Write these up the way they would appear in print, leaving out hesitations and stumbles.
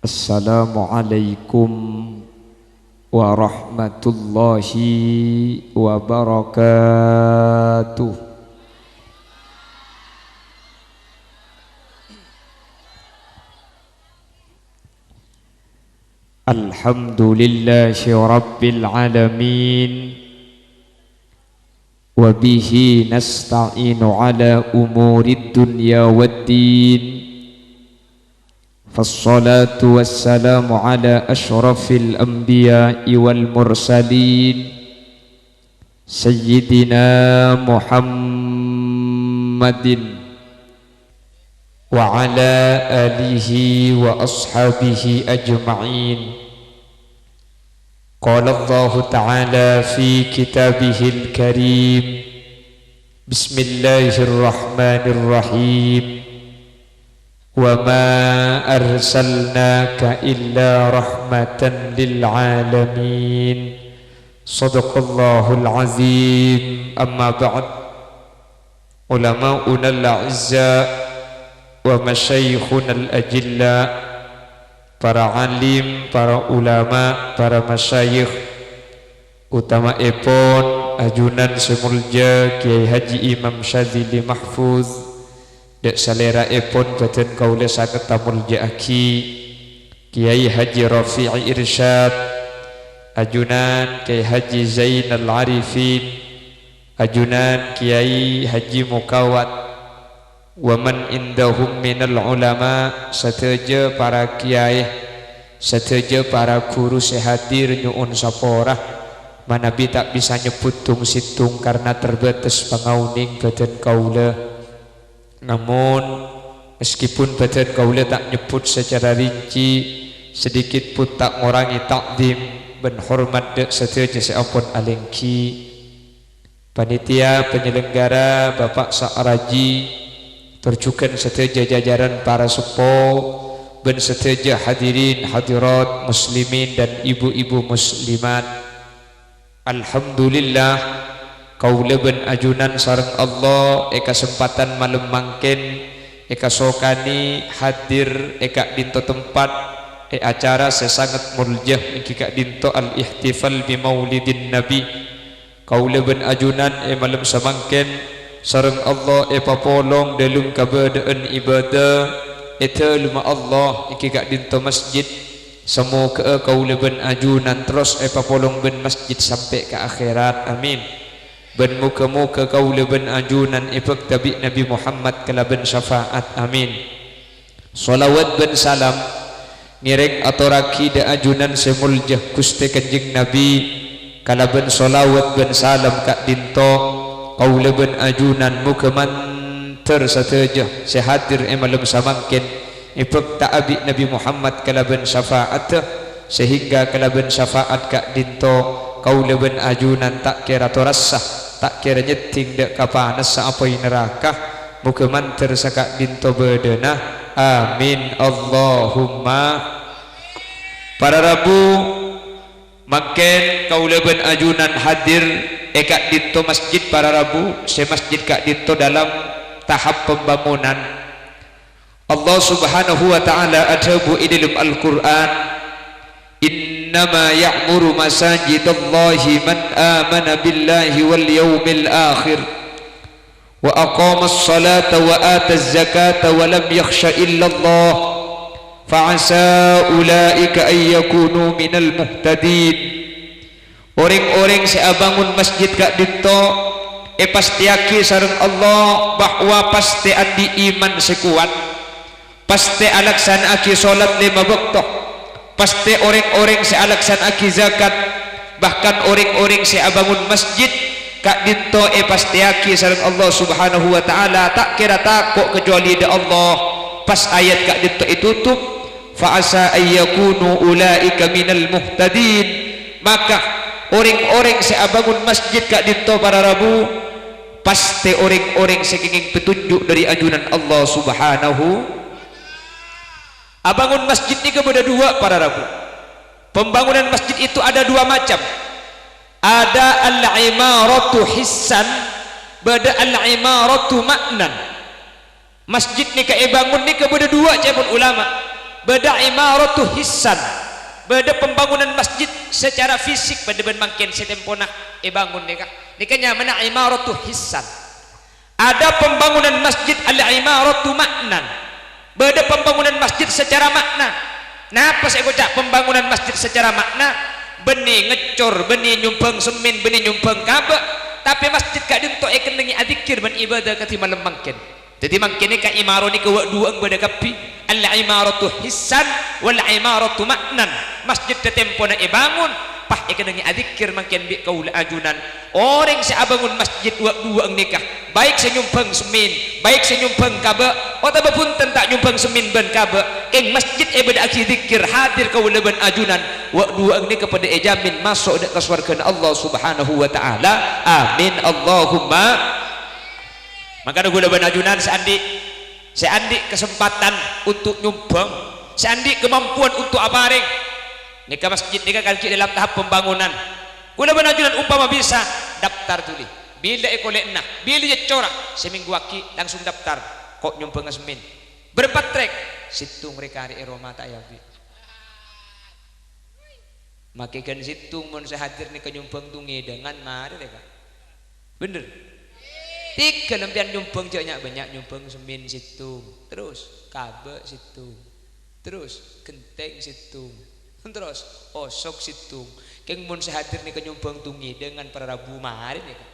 Assalamualaikum warahmatullahi wabarakatuh. Alhamdulillahi rabbil alamin. Wa bihi nasta'inu ala umurid dunya waddin. فالصلاة والسلام على أشرف الأنبياء والمرسلين سيدنا محمد وعلى آله وأصحابه أجمعين. قال الله تعالى في كتابه الكريم: بسم الله الرحمن الرحيم. وما أرسلناك إلا رحمة للعالمين. صدق الله العظيم. أما بعد، علماؤنا الأعزاء ومشايخنا الأجلاء, para alim, para ulama, para masyayikh, utama epon ajunan semulja Kiai Haji Imam Syadzili Mahfuz, dek salera epon baten kaula saged tamulja aki Kiai Haji Rafi'i Irsyad, ajunan Kiai Haji Zainal Arifin, ajunan Kiai Haji Mukawat, wa man indahum minal ulama, sateja para kiai, sateja para guru sehadir nyuun saporah, manabi tak bisa nyebut tung situng karena terbatas pangauning badan kaula. Namun meskipun badan kaula tak nyebut secara rinci, sedikit pun tak ngurangi takdim ben hormat dek sateja seampun alengki. Panitia penyelenggara Bapak Sa'raji, terjukan seteja jajaran para sepuh ben seteja hadirin hadirat muslimin dan ibu-ibu muslimat, alhamdulillah kaula ben ajunan sareng Allah eka kesempatan malam mangken eka sokani hadir eka dinto tempat acara sesangat muljah iki kak dinto al-ihtifal bi maulidin nabi. Kaula ben ajunan malam samangken sareng Allah papolong dalam kabadaan ibadah eta luma Allah iki kak dinto masjid. Semoga kaula ben ajunan terus papolong ben masjid sampai ke akhirat, amin. Ben muka-muka kaula ben ajunan ipek tabi Nabi Muhammad kala ben syafaat, amin. Salawat ben salam nirek atoraki da ajunan semuljah Gusti Kanjeng Nabi kala ben salawat ben salam kak dinto kaula ben ajunan muka manter sateja sehadir malam samangken ipek ta'abi Nabi Muhammad kala ben syafaat, sehingga kala ben syafaat kak dinto kaula ben ajunan tak kira torasah, tak kira nyeting dek kapanas saapoi neraka, muka manter sakak dinto bedena, amin Allahumma. Para Rabu makin kaula ben ajunan hadir kak dinto masjid para Rabu, se masjid kak dinto dalam tahap pembangunan. Allah Subhanahu wa ta'ala adabu dalam Al-Quran, innama ya'muru masajidallahi man amana billahi wal yawmil akhir wa aqama as-salata wa ata az-zakata wa lam yakhsha illa Allah fa'asa ulaika an yakunu minal muhtadin. Orang-orang seabangun masjid kak dinto pasti aki sareng Allah bahwa pasti andi iman sekuat, pasti alaksan aki solat 5 waktu, pasti orang-orang sealaksan aki zakat, bahkan orang-orang seabangun masjid kak dinto pasti aki sareng Allah Subhanahu wa ta'ala tak kira takut kecuali da Allah. Pas ayat kak dinto tutup fa'asa ayyakunu ulaika minal muhtadin, maka orang-orang seabangun masjid kak dinto para Rabu pasti orang-orang sekingin petunjuk dari ajunan Allah Subhanahu. Abangun masjid ini kepada dua para Rabu. Pembangunan masjid itu ada dua macam. Ada al-imaratu hissan, bada al-imaratu maknan. Masjid ni bangun ni kepada dua cabut ulama. beda imaratu hissan, beda pembangunan masjid secara fisik pada ben mangkin setempona bangun nikah nyamana imaratu hissan. Ada pembangunan masjid al-imaratu maknan, beda pembangunan masjid secara makna. Napa saya ucap pembangunan masjid secara makna? Beni ngecor, beni nyumbang semen, beni nyumbang kabeh, tapi masjid gak dinto ekendengi adzikir ben ibadah kati malam mangkin. Jadi mangkin ni ka imaro ni kewa dua beda kapi al-imaratu hissan wal imaratu maknan. Masjid tetempo na ibangun pah ekendengi adzikir mangkin bi kaula ajunan. Orang saya bangun masjid dua nikah, baik saya nyumbang semen, baik saya nyumbang kabeh, atau pun tak nyumbang semen ben kabeh, ing masjid beda aki zikir hadir kaula ben ajunan. Dua ini kepada jamin masuk ke surga Allah Subhanahu wa taala. Amin Allahumma. Maka gula ben ajunan seandi kesempatan untuk nyumbang, seandi kemampuan untuk apareng nikah masjid nikah kaki dalam tahap pembangunan. Gula ben ajunan umpama bisa daftar tulis bila ekolekna bila je corak seminggu aki langsung daftar kok nyumbang semin berempat trek situng mereka hari Roma tak yafi makikan situng mun sehadir ni kenyumbang tungi dengan mari deh kak bener tiga lempian nyumbang banyak nyumbang semin situng terus kabe situng terus genteng situng terus osok situng keng mun sehadir ni kenyumbang tungi dengan para rabu mari deh kak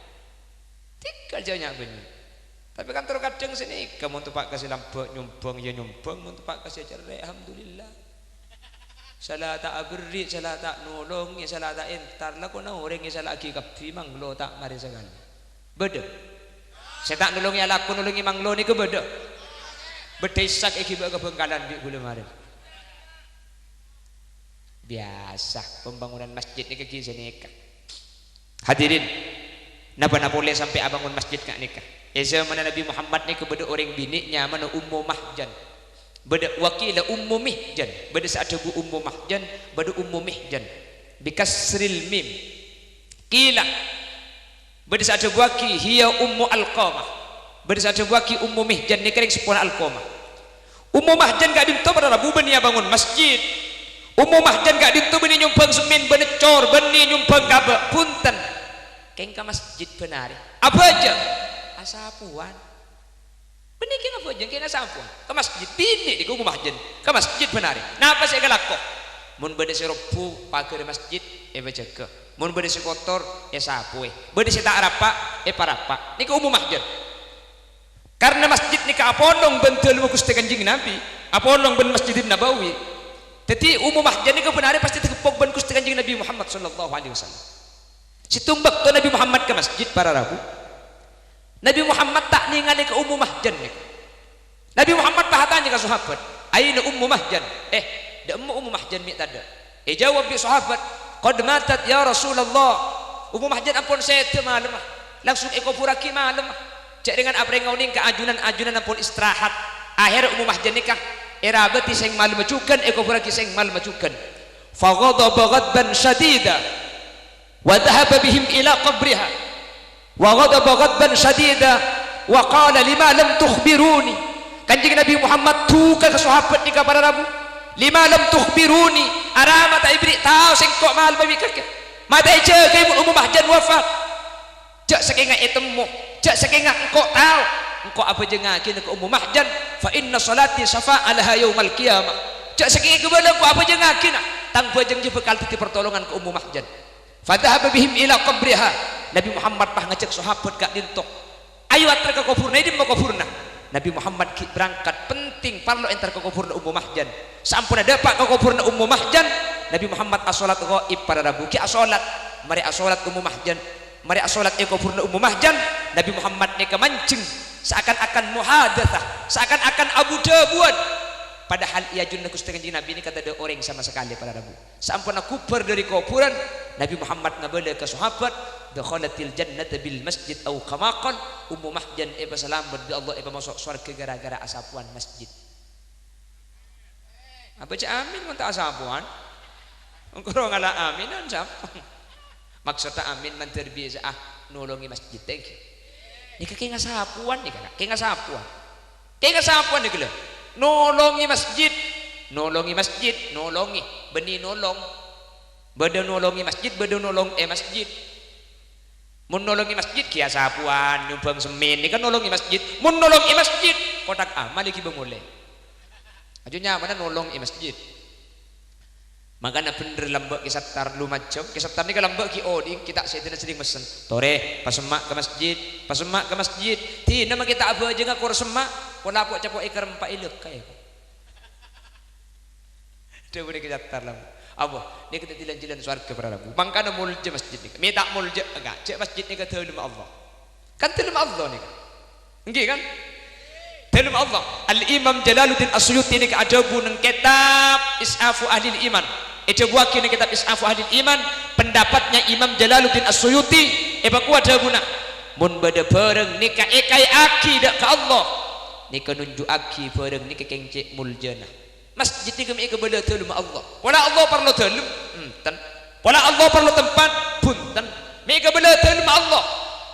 tiga jauhnya bener tapi kan terkadang sini kamu tuh pak kasih lampu nyumbang ya nyumbang mun tuh pak kasih cerai alhamdulillah salah tak abri salah tak nolong ya salah tak entar lah kau orang ya salah lagi kapi manglo tak mari sekali beda saya tak nolong ya laku nolongi manglo ni ke beda bedesak akibat kebengkalan di gula mari biasa pembangunan masjid ni kaki sini hadirin napa boleh sampai abangun masjid kak nikah zaman Nabi Muhammad ni kepada orang biniknya mana Ummu Mahjan beda wakila Ummu Mihjan beda saat bu Ummu Mahjan beda Ummu Mihjan bikasril mim kila beda saat waki hiya Ummu Alqamah beda saat waki Ummu Mihjan ni kering sepuluh Alqamah Ummu Mahjan gak dinto pada rabu beni bangun masjid Ummu Mahjan gak dinto beni nyumbang semin beni cor beni nyumbang kabeh punten keng ke masjid benari apa aja asapuan benih keng apa aja keng asapuan ke masjid bini di Ummu Mahjan ke masjid benari napa saya galak kok mun bade serobu pagar masjid baca ke mun bade kotor sapu bade tak rapa parapa ni ke Ummu Mahjan karena masjid ni ke apolong bentul mu Gusti Kanjeng Nabi apolong ben Masjidin Nabawi jadi Ummu Mahjan ni ke benari pasti tegepok ben Gusti Kanjeng Nabi Muhammad sallallahu alaihi wasallam situng bakto Nabi Muhammad ke masjid para rabu Nabi Muhammad tak ningali ke Ummu Mahjan Nabi Muhammad pahatanya ke sahabat aina Ummu Mahjan da Ummu Mahjan mi tada jawab bi sahabat qad matat ya Rasulullah Ummu Mahjan ampun sete malam langsung puraki malam cek dengan apa yang ngauning ke ajunan ampun istirahat akhir Ummu Mahjan nikah erabati sing malam macukan puraki sing malam macukan faghadaba ghadban shadida wa dhahaba bihim ila qabriha wa ghadaba ghadban shadida wa qala lima lam tukhbiruni Kanjeng Nabi Muhammad tuka ke sahabat ni para rabu lima lam tukhbiruni arama ta ibri tahu sing kok mal babi kakek mata je kay Ummu Mahjan wafat jak sakinga itemu jak sakinga engkau tahu engkau apa je ngakin ke Ummu Mahjan fa inna salati syafa'a laha yaumal qiyamah jak sakinga kebala engkau apa je ngakin tang bajeng je bekal titi pertolongan ke Ummu Mahjan fadhahaba bihim ila qabriha Nabi Muhammad pah ngecek sahabat gak dintok ayo atra ke kuburna ini mau kuburna Nabi Muhammad berangkat penting parlo enter ke kuburna Ummu Mahjan sampun dapat ke kuburna Ummu Mahjan Nabi Muhammad asolat ghaib pada rabu ki asolat mari asolat Ummu Mahjan mari asolat ke kuburna Ummu Mahjan Nabi Muhammad ni kemancing seakan-akan muhadatsah seakan-akan abu dabuan padahal ia junna Gusti Kanjeng Nabi ini kata ada orang sama sekali pada rabu sampun kubur dari kuburan Nabi Muhammad ngabala ke sahabat dakhalatil jannata bil masjid au kama qala Ummu Mahjan salam berdi Allah masuk surga gara-gara asapuan masjid apa cak amin mun tak asapuan engko ngala aminan sap maksudnya amin man terbiasa nolongi masjid teh ni kaki ngasapuan ni kakak kaki ngasapuan nih gila nolongi masjid nolongi masjid, nolongi beni nolong beda nolongi masjid, beda nolong masjid. Mun nolongi masjid kia sapuan nyumbang semen, ini kan nolongi masjid. Mun nolongi masjid kotak amal iki bemule ajunya mana nolong masjid. Makanya bener lambak kisattar lu macam kisattar ni kalau lambak ki odi kita sering mesen tore pasemak ke masjid ti nama kita apa aja ngakor semak pola pok capok ikar empat iluk kayak dia boleh kisattar lambak apa ni kita jalan surga para rabu makanya mulja masjid ni minta mulja enggak cek masjid ni kata ilmu Allah kan ilmu Allah ni enggak kan ilmu Allah. Al-Imam Jalaluddin As-Suyuti ni ada bunang kitab Is'afu Ahlil Iman. Itu buat kini kitab Is'afu Ahlil Iman pendapatnya Imam Jalaluddin As-Suyuti ku ada guna mun bada bareng nikah ekai aki dak ka Allah nikah nunjuk aki bareng nikah kengcek muljana masjid ni kami bada telum Allah wala Allah perlu telum wala Allah perlu tempat punten mereka bada telum Allah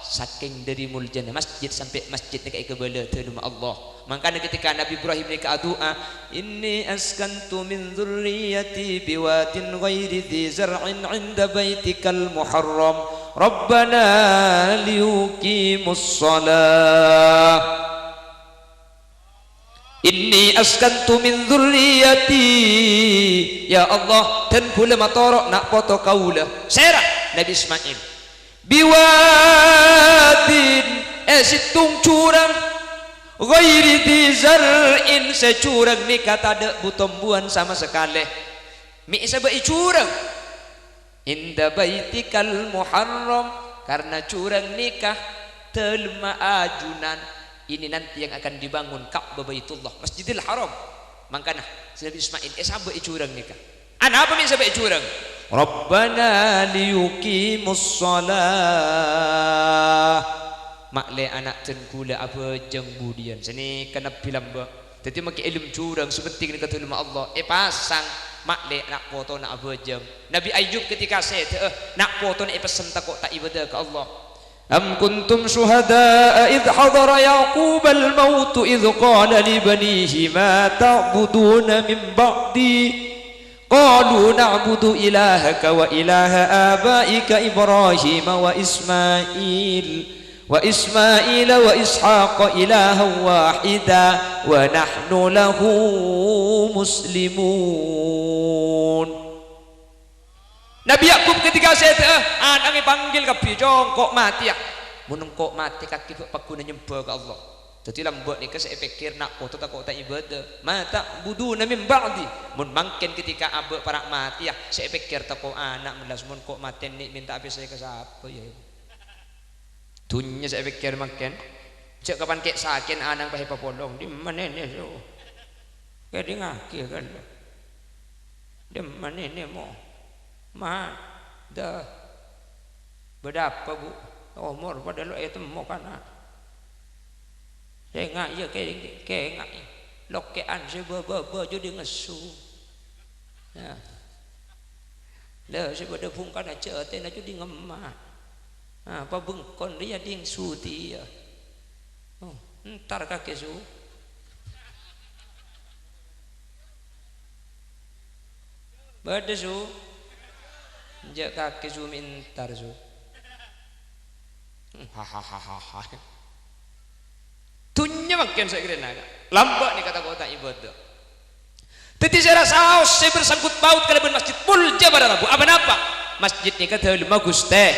saking dari muljana masjid sampai masjid ni kayak kebala telum Allah. Makanya ketika Nabi Ibrahim ni doa inni askantu min dzurriyyati biwadin ghairi dzi zar'in 'inda baitikal muharram rabbana liyuqimus shalah inni askantu min dzurriyyati ya Allah dan kula matorok nak foto kaula serah Nabi Ismail biwadin situng curang ghairi di zar'in securang ni kata ada butombuan sama sekali mi sabai curang inda baitikal muharram karena curang nikah telma ajunan ini nanti yang akan dibangun Ka'bah Baitullah Masjidil Haram makanya Nabi Ismail sabai curang nikah ana apa mi sabai curang Rabbana liyuqimus shalah makle anak ten kula apa jeng budian sini kena bilang ba jadi maki ilmu curang sepenting ni kata ilmu Allah pasang makle nak foto nak apa jeng Nabi Ayub ketika saya nak foto nak pesen takut tak ibadah ke Allah am kuntum syuhada idh hadara yaqub al maut idh qala li banihi ma ta'buduna min ba'di qalu na'budu ilahaka wa ilaha abaika Ibrahim wa Ismail wa ishaqa ilahan wahida wa nahnu lahu muslimun. Nabi Yakub ketika saya anangi panggil kapi jongkok mati ya menengkok mati kaki pakuna nyembah ke Allah jadi lambak ni saya pikir nak foto tak ibadah mata budu min ba'di mun mangkin ketika abek para mati ya saya pikir tako anak melas mun kok mati ni minta apa saya ke siapa ya dunia saya pikir makin cek kapan kek sakin anang pahe papolong di mana ni so kayak di ngaki kan di mana ni mo ma dah berapa bu umur pada lo itu mau kana saya ngak ya kayak ngak lokean saya bawa jadi ngesu ya lah saya pada pungkan aja tena jadi ngemak apa bengkon dia ding suti ya ntar kakek su bade su jak kakek su mintar su hahaha tunya makin saya kira naga lambat nih kata kota ibadah tadi saya rasa saya bersangkut paut kalau masjid mulja pada rabu apa masjid ini kata bagus teh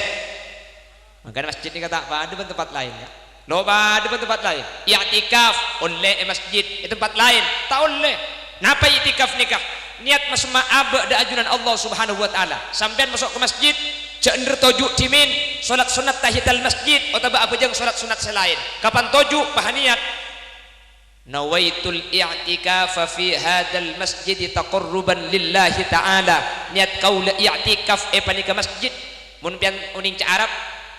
makanya masjid ini kata apa ada tempat lain ya no ada tempat lain i'tikaf oleh masjid tempat lain tak oleh napa i'tikaf nikah niat masma abad da ajunan Allah Subhanahu wa taala sampean masuk ke masjid cender tojuk timin salat sunat tahiyatul masjid atau apa jang salat sunat selain kapan tojuk bahan niat nawaitul i'tikaf fi hadzal masjid taqarruban lillahi taala niat kaula i'tikaf panika masjid mun pian uning ca Arab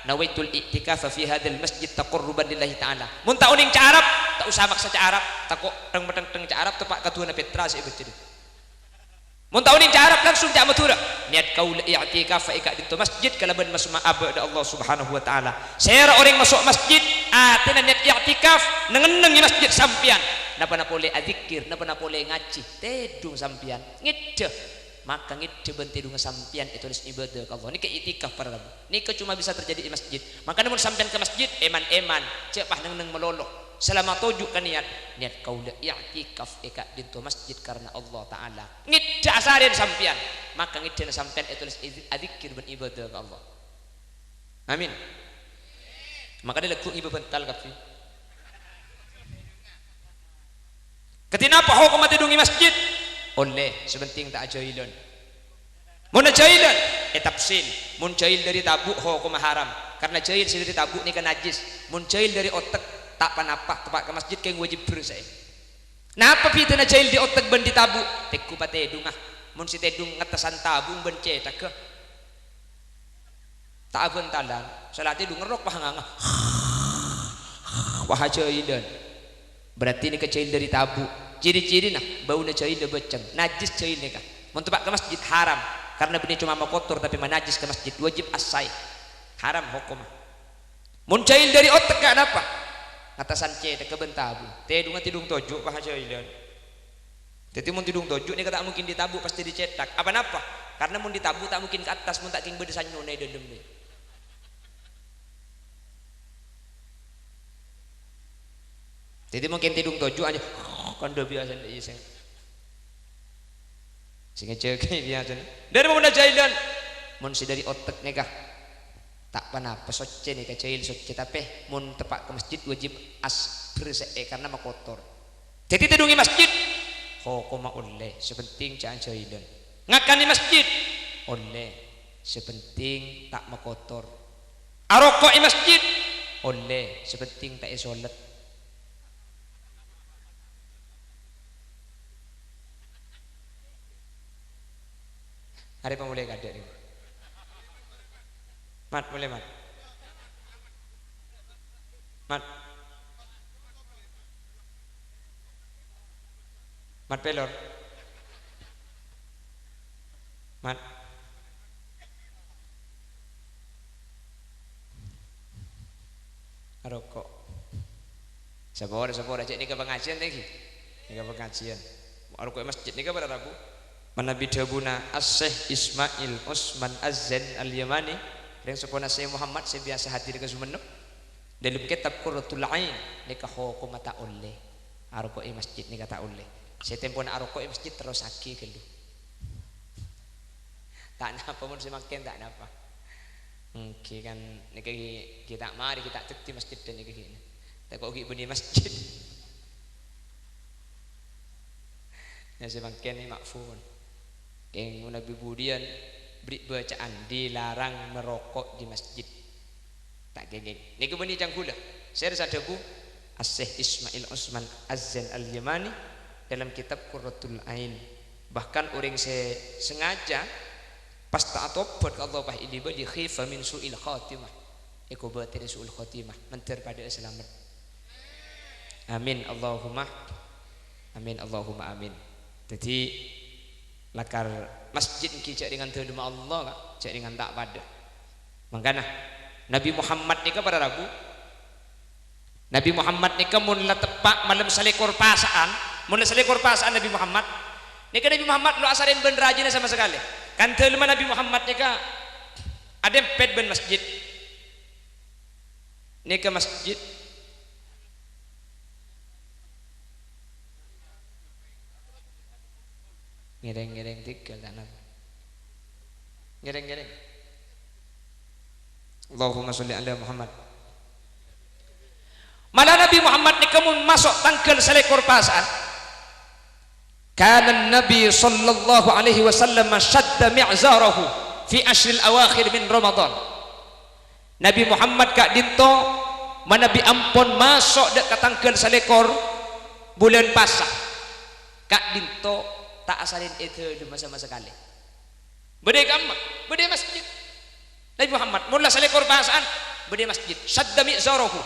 nawaitul i'tikaf fi hadzal masjid taqarruban lillahi taala mun ta uning ca Arab tak usah maksa ca Arab takok teng ca Arab tepak katuana Petra sik becede mun ta uning ca Arab langsung ca Madura niat kaula i'tikaf ika di masjid kalaban masma abada Allah Subhanahu wa taala saya orang masuk masjid atena niat i'tikaf nengeneng masjid sampian napa boleh adzikir, napa boleh ngaji, tedung sampian ngide, maka ngide ben tedung sampian itu ibadah ke Allah. Niki itikaf para rabu. Niki cuma bisa terjadi di masjid. Maka namun sampian ke masjid eman-eman, cepah neng melolok. Selama tujuh kan niat kaula i'tikaf eka dintu masjid karena Allah taala. Ngide asarin sampian, maka ngide sampian itu adzikir ben ibadah ke Allah. Amin. Maka dia lekuk ibu bental kafi. Ketina apa hukum tidungi masjid? Oleh sebenting tak jahilun. Mun jahilan tafsil. Mun jahil dari tabuk hukum haram. Karena jahil dari tabuk ni kan najis. Mun jahil dari otak tak panapa tempat ke masjid keng wajib bersih. Napa pitana jahil di otak ben di tabuk? Tekku patedung ah. Mun si tedung ngatasan tabung ben cetak ke. Tak abentalan. Salat tedung ngerok pahanganga. Wah jahilan. Berarti ini kecil dari tabu. Ciri-ciri nah baunya jahil beceng, najis jahil nih kah. Mun tempat ke masjid haram karena benih cuma mau kotor tapi manajis ke masjid wajib asai. Haram hukum. Mun jahil dari otak gak apa? Ngatasan cedek ke bentabu. Tidung tojuk bah jahilan. Jadi mun tidung tojuk ini kata mungkin ditabu pasti dicetak. Apa napa? Karena mun ditabu tak mungkin ke atas mun tak king bedesan nyone dedem nih. Jadi mungkin tidung toju aja kan udah biasa nih sing cek biasa dari mana jahilan mun si dari otak nih kah tak panapa socce nih kecil socce tapi mun tepak ke masjid wajib bersih karena makotor jadi tidungi masjid koma oleh sepenting jangan jahilan ngakani masjid oleh sepenting tak makotor arokok di masjid oleh sepenting tak isolat. Hari pemulai kadek nih. Mat, boleh mat. Mat. Mat pelor. Mat. Rokok. Sabor cek ni ke pengajian lagi. Ni ke pengajian. Rokok masjid ni ke pada Rabu. Manabi dabuna As-Syekh Ismail Usman Az-Zain Al-Yamani yang sepona saya Muhammad saya biasa hadir ke Sumenep dalam kitab Qurratul Ain nikah hukum mata oleh aroko masjid ni kata oleh saya tempon aroko masjid terus aki kelu tak napa mun semakin tak napa mungkin kan nikah kita mari kita cek di masjid dan nikah ini tak kok beni masjid ya semakin ni makfun yang Nabi Budian beri bacaan dilarang merokok di masjid tak geng ini kebeni cangkula saya rasa bu As-Syekh Ismail Usman Az-Zain Al-Yamani dalam kitab Qurratul Ain bahkan orang saya sengaja pas tak tobat ke Allah ini badi khifa min su'il khatimah eko batir su'il khatimah mentir pada selamat amin Allahumma amin jadi lakar masjid kita dengan terima Allah cak dengan tak pada makanya Nabi Muhammad ni pada Rabu Nabi Muhammad ni mula tepak malam selekor pasaan Nabi Muhammad ni Nabi Muhammad lu asarin ben rajin sama sekali kan terima Nabi Muhammad ni ada pet ben masjid ni masjid ngereng tiga tanah ngereng Allahumma sholli ala Muhammad malah Nabi Muhammad ni kamu masuk tangkel selekor pasaan kana Nabi sallallahu alaihi wasallam shadda mi'zarahu fi ashril awakhir min Ramadan Nabi Muhammad kak dinto manabi ampon masuk dek tangkel selekor bulan pasah kak dinto tak asalin itu di masa-masa kali bede kamma bede masjid Nabi Muhammad mula selekor bahasaan bede masjid shadda mi'zarahu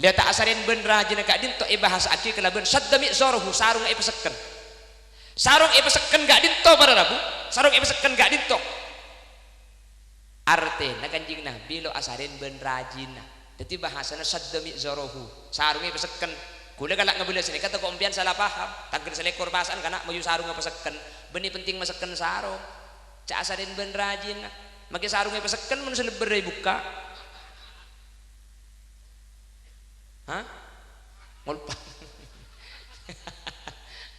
lihat tak asalin ben rajin kak dinto bahasa aki kelaban shadda mi'zarahu sarung peseken gak dinto pada Rabu sarung peseken gak dinto arte na kanjing Nabi lo asalin ben rajin jadi bahasana shadda mi'zarahu sarung peseken Kula galak ngebela sini kata kompian salah paham. Tangkir selekor pasan kana mayu sarung peseken. Beni penting maseken sarung. Cak asaden ben rajin. Make sarungnya peseken mun seleber buka. Hah? Ngulpa.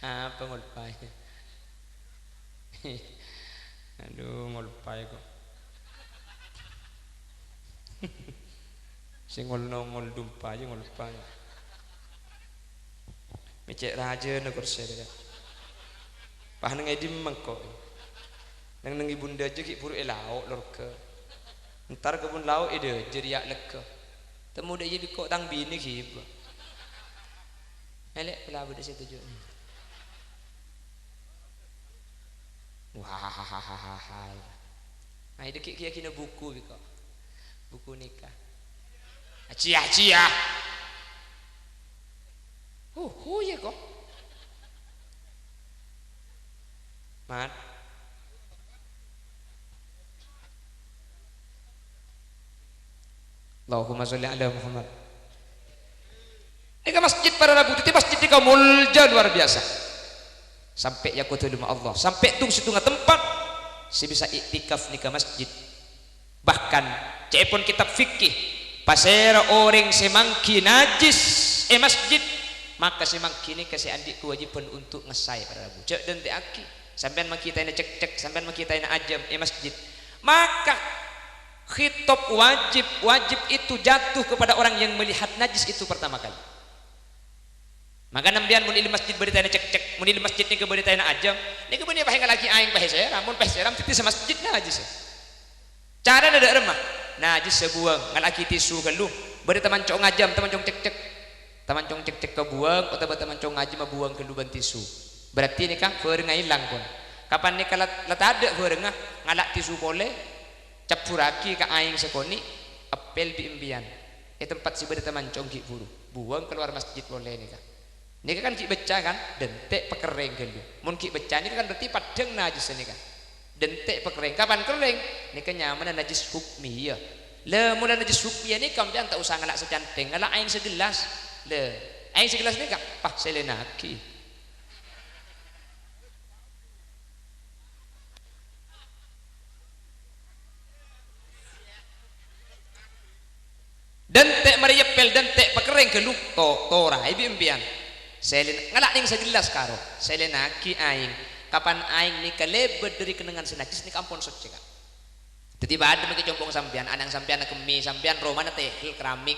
Apa ngulpai? Aduh ngulpai kok. Sing ngol dumpa aja ngulpai. Mecek raja negor saya. Pah nang edim mangkok. Nang ibunda aja ki puru lauk lorke. Entar kebun lauk ide jeriak leke. Temu dah jadi kok tang bini ki. Elek pula beda situ juga. Wah. Nah, itu kira buku biko. Buku nikah. Cia. Ya kok. Mat. Allahumma sholli ala Muhammad. Ini masjid para rabu itu masjid ini mulja luar biasa. Sampai ya kutu rumah Allah, sampai tung situ tempat si bisa iktikaf nikah masjid. Bahkan cepon kitab fikih pasera orang semangki najis masjid, maka semangki ini kasih adik kewajiban untuk ngesai pada rabu. Cek dan aki sampean makita ini cek sampean makita ini ajam masjid. Maka khitab wajib itu jatuh kepada orang yang melihat najis itu pertama kali. Maka nambian mun ilmu masjid berita cek mun ilmu masjid ni ke berita ajam ni ke bani pahengal lagi aing paheseram mun paheseram titi sa masjid najis. Cara ada remah najis sebuang ngalaki tisu galuh berita mancong ajam tamancong cek tamancong cek ke buang atau tamancong ajam buang ke luban tisu. Berarti ni kan feureng ilang pun. Kapan ni kalau ada feureng ngalak tisu pole capuraki ka aing sekoni apel bi imbian. Tempat si berita mancong ki buru buang keluar masjid boleh ni kan. Ini kan ki beca kan dentek pekereng gelu. Mun ki beca ini kan berarti padeng najis ini kan. Dentek pekereng kapan kering? Ini kan nyaman najis hukmi ya. Le mulai najis hukmi ini kampian tak usah ngalak secanteng, ngalak aing segelas. Le aing segelas ini kan pah selenaki. Dentek mariepel dentek pekereng gelu to rai bimbian. Selen ngalak ning sejelas karo selenaki aing kapan aing ni kalebet dari kenangan senajis ni kampun suci kan. Tiba ada maki jompong sampean anak sampean kemi sampean romana teh keramik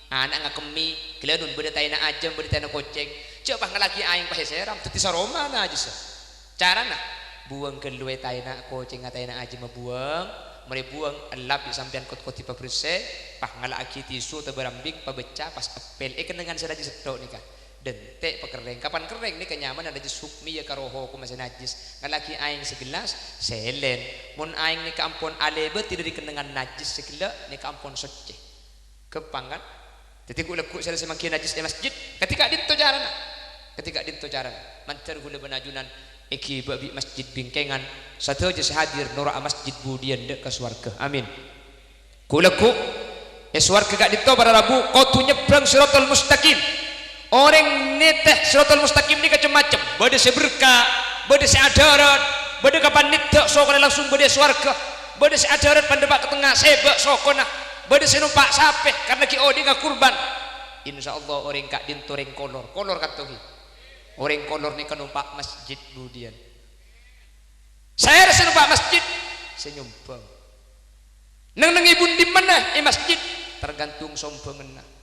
anak ngakemi kelenun beda tayna ajam beda tayna koceng coba ngalaki aing paheseram teti saromana aja sa carana buang keluwe tayna koceng tayna ajam buang mari buang elap sampean kot-koti pabrese pah ngalaki tisu teu berambing pabecah pas apel kenangan senajis sedok nikah. Dentek pekereng kapan kering ni kenyaman ada najis hukmi ya karoho ku masih najis ngalaki aing segelas selen mun aing ni kampun alebet tidak dikenangan najis segelas ni kampun suci kepangan jadi ku lekuk saya semakin najis di masjid ketika dinto jaran mantar gula benajunan iki babi masjid bingkengan satu aja sehadir nora masjid budian dek ke swarga amin ku lekuk swarga gak dinto pada rabu kau tu nyebrang siratal mustaqim. Orang neteh siratal mustaqim ni macam-macam. Bade seberkah, bade seadarat, bade kapan nidak sokona langsung bade swarga. Bade seadarat pandebak ke tengah sebak sokona. Bade senumpak sapeh karena ki odi ngakurban. Insyaallah orang kak dintoreng kolor katohi. Orang kolor ni kanumpak masjid budian. Saya senumpak masjid senyumpang. Nang ibun di mana masjid tergantung sombongan.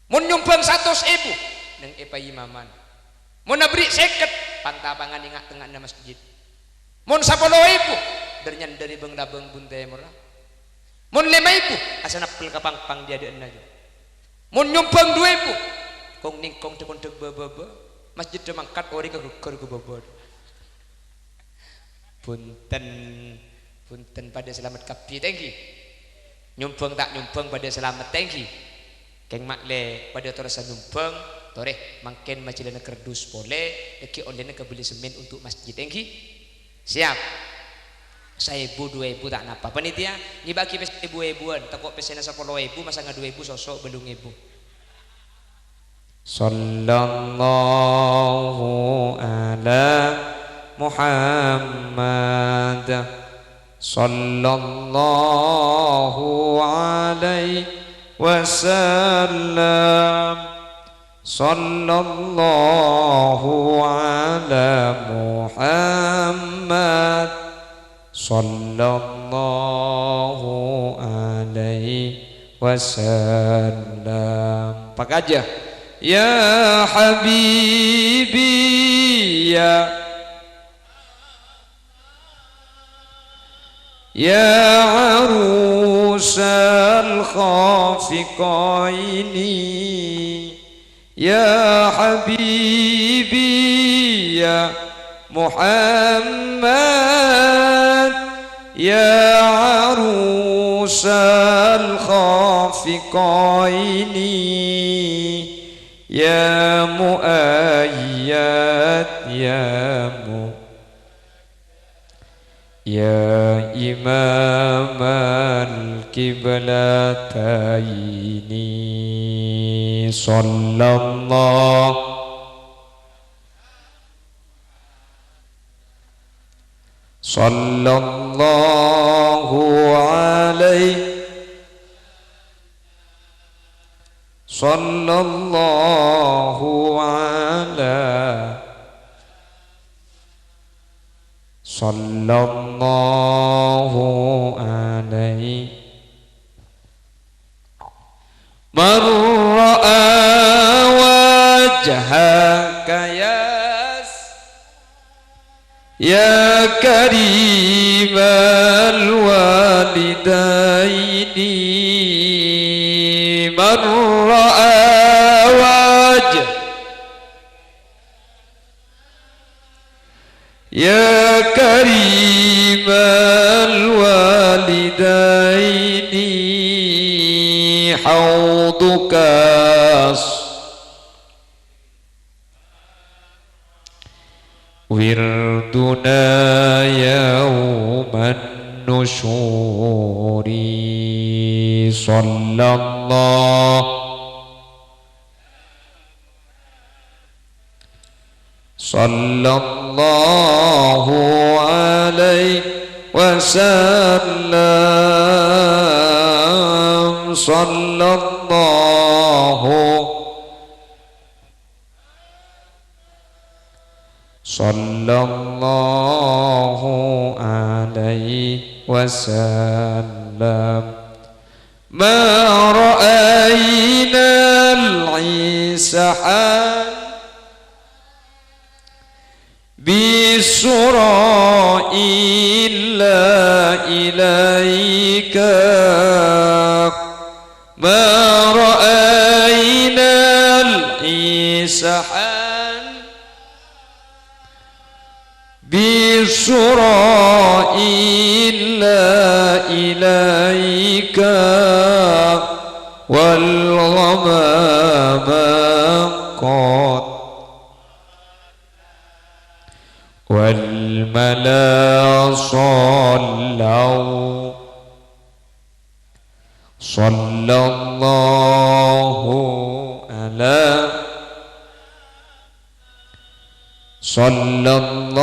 Mun nyumbang 100.000 nang epayimaman. Mun nabri 50 pantapangan ingat tengah na masjid. Mun 10.000 bernyan dari bang buntai murah. Mun 5.000 asa napel kapangpang dia ada aja. Mun nyumbang 2.000 kong ningkong tekon teg baba masjid demangkat ori ka gugur ku bobot. Punten pada selamat kapi tengki. Nyumbang tak nyumbang pada selamat tengki. Keng makle pada terasa numpang toreh mangken macilana kerdus boleh deki olehna kebeli semen untuk masjid engki siap saya 2.000 tak napa panitia ngibaki pes 2.000-an takok pesena 10.000 masa nga 2.000 sosok belum 1.000 sallallahu ala Muhammad sallallahu alaihi wasallam sallallahu ala Muhammad sallallahu alaihi wasallam. Pakai aja ya habibi ya arusal khafiqaini ya habibi ya Muhammad ya arusal khafiqaini ya muayyad ya imam al-qiblataini sallallahu alaihi sallallahu ala sallallahu alaihi man ra'a wajhaka ya karimal walidaini man ra'a wajh ya karimal walidaini haudukas wirduna yawman nusyuri sallallahu alaihi wasallam sallallahu alaihi wasallam ma ra'ayna al-isahan bisura illa ilaika ma ra'ayna al-isahan bisura illa ilaika wal ghamama qad wal mala sallallahu ala sallallahu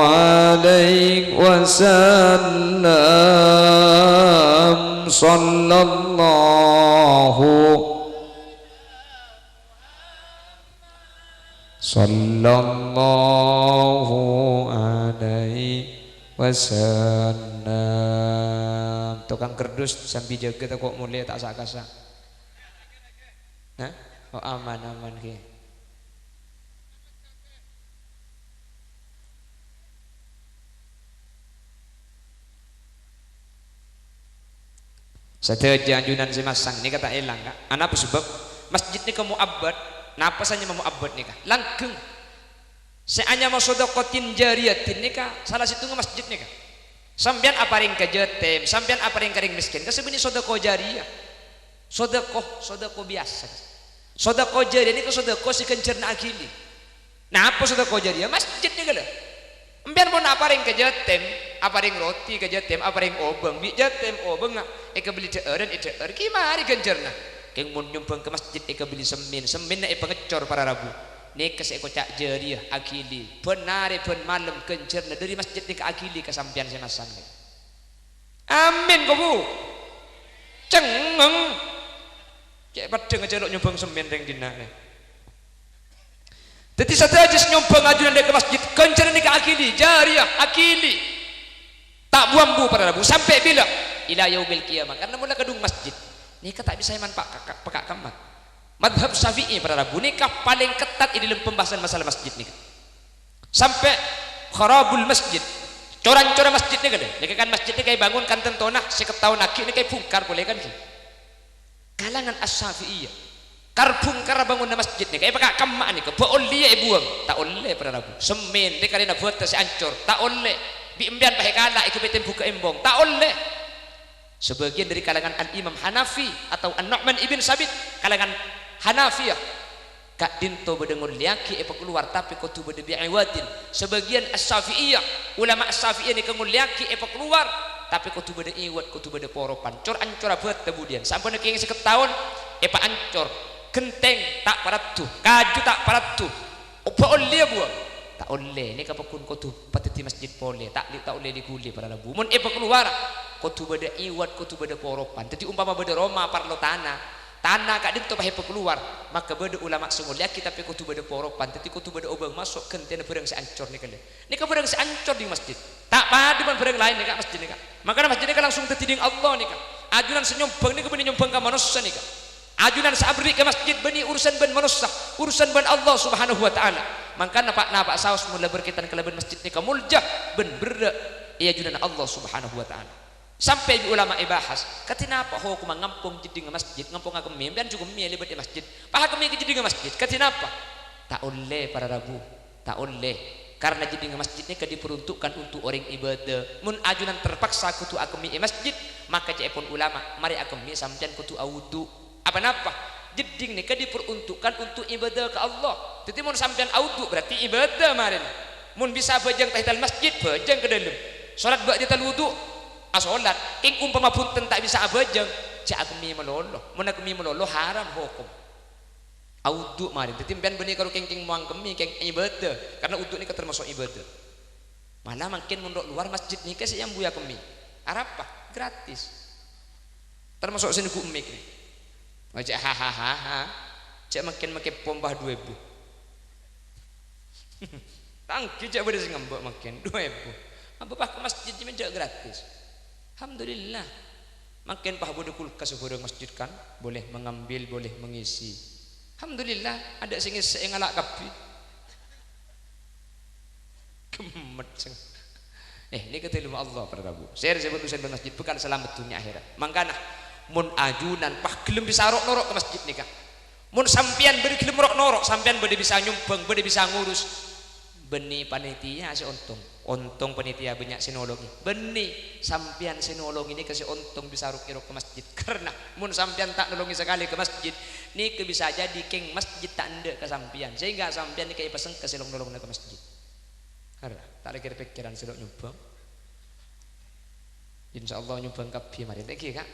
alaihi wasallam sallallahu alaihi wasallam. Tukang kerdus sambil jaga kok mulai tak sakasa. Nah, oh aman ke. Saja anjunan si masang ni kata elang kak. Anak sebab masjid ni kamu abad. Napa saja mau abad ni kak? Langgeng. Seanya mau sodokotin jariatin ni kak. Salah situ masjid ni kak. Sampian apa ring kejetem, sampian apa ring kering miskin. Kasebini sodoko jariah. Sodoko biasa. Sodoko jariah ni ke sodoko si kencerna akili. Nah apa sodoko jariah? Masjid ni kala. Empian pun apa ring kejetem, apa ring roti kejetem, apa ring obeng, bi jetem obeng. Eka beli teeren, gimana kencerna? keng mun nyumbang ke masjid eka beli semen na pengecor para rabu nika eko cak jariah akili benare ben malam kencerna dari masjid nika akili kesampian semasang amin kau bu cengeng cek padeng aja lo nyumbang semen ring dina jadi satu aja nyumbang ajunan dia ke masjid kencerna nika akili jariah akili tak buang bu para rabu sampai bila ila yaumil qiyamah karena mula gedung masjid nikah tak bisa iman pekak kamat madhab syafi'i para rabu nikah paling ketat di dalam pembahasan masalah masjid nikah sampai kharabul masjid coran-coran masjid nikah kan masjid nikah bangun kan tentonah seket tahun lagi nikah bungkar boleh kan kalangan as-syafi'iyah karbungkar bangun masjid nikah pekak kamat nikah boleh buang tak oleh para rabu semen nikah dina buat si ancur tak oleh biimbian pakai kala ikut betem buka embong tak oleh sebagian dari kalangan Al-Imam Hanafi atau An-Nu'man ibn Sabit kalangan Hanafiyah kak dinto bedengun liaki epa keluar tapi kau tu bede bi'iwadin sebagian As-Syafi'iyah ulama As-Syafi'iyah ni kengul liaki epa keluar tapi kau tu bede iwad kau tu bede poropan cor ancor abad kemudian sampai nak ingin seket tahun epa ancor genteng tak paratu kaju tak paratu opa oleh buah tak oleh ni kapakun kau tu pateti masjid boleh tak oleh diguli para labu mun epa keluar kau tu beda iwat kau tu beda poropan jadi umpama beda Roma parlo tanah kak dinto pahe keluar maka beda ulama sungguh lihat kita kau tu beda poropan jadi kau tu beda obang masuk kentena berang seancor ni kali ni ka berang seancor di masjid tak padu man berang lain ni kak masjid ni kak maka masjid ni kak langsung tertiding Allah ni kak ajunan senyumbang ni kau beni nyumbang ke manusia ni kak ajunan sabri ke masjid beni urusan ben manusia urusan ben Allah subhanahu wa ta'ala maka napak saus mula berkaitan kelaban masjid ni kak muljah ben berda ia ajunan Allah subhanahu wa ta'ala sampai ulama ibahas katinapa ho kuma ngampung jadi masjid ngampung aku membian juga milih di masjid paha kami jadi masjid katinapa tak oleh para rabu tak oleh karena jadi masjid ini diperuntukkan untuk orang ibadah mun ajunan terpaksa kutu akemi masjid maka cepon ulama mari akemi sampean kutu awudu apa napa jeding ni diperuntukkan untuk ibadah ke Allah jadi mun sampean awudu berarti ibadah marin mun bisa bajang tahital masjid bajang ke dalam salat ba'da wudu solat king umpama punten tak bisa abajang cak akemi melolo mun akemi melolo haram hukum audu mari dadi pian benih karo king muang kemi king ibadah karena uduk ni termasuk ibadah malah makin mun luar masjid ni kasih yang buya kemi arapa gratis termasuk sini ku emik ni cak hahaha cak makin pompah 2000 tangki cak bade sing ngembok makin 2000 apa ke masjid ni cak gratis. Alhamdulillah makin pah bodoh kulkas bodoh masjid kan boleh mengambil boleh mengisi Alhamdulillah ada sing ngalak kapi kemet sing ini kata ilmu Allah para rabu saya sebut urusan masjid bukan selamat dunia akhirat mangkana mun ajunan pah gelem bisa norok ke masjid nikah mun sampian beri gelem norok sampian beri bisa nyumbang beri bisa ngurus benih panitia si untung panitia banyak sinologi benih sampian sinologi ini kasih untung bisa rukiro ke masjid karena mun sampian tak nolongi sekali ke masjid ini bisa jadi king masjid tak ndek ke sampian sehingga sampian ini kayak pesen ke silong nolong ke masjid karena tak ada pikiran silok nyumbang insyaallah nyumbang kabeh mari lagi kak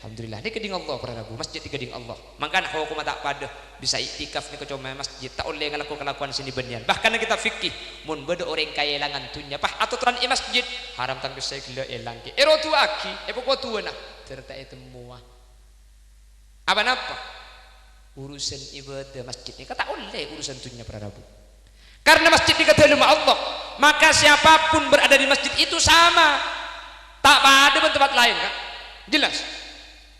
alhamdulillah ini keding Allah para rabu masjid di keding Allah makanya kalau aku tak pada bisa iktikaf ni kecoma masjid tak oleh ngelakuan sini benian bahkan kita fikih mun beda orang kaya langan tunya pah atau teran i masjid haram tang bisa gila elang ki erotu aki epoko tuana serta itu semua apa napa urusan ibadah masjid ni kata oleh urusan tunya para rabu karena masjid ni kata ilmu Allah maka siapapun berada di masjid itu sama tak pada tempat lain kan jelas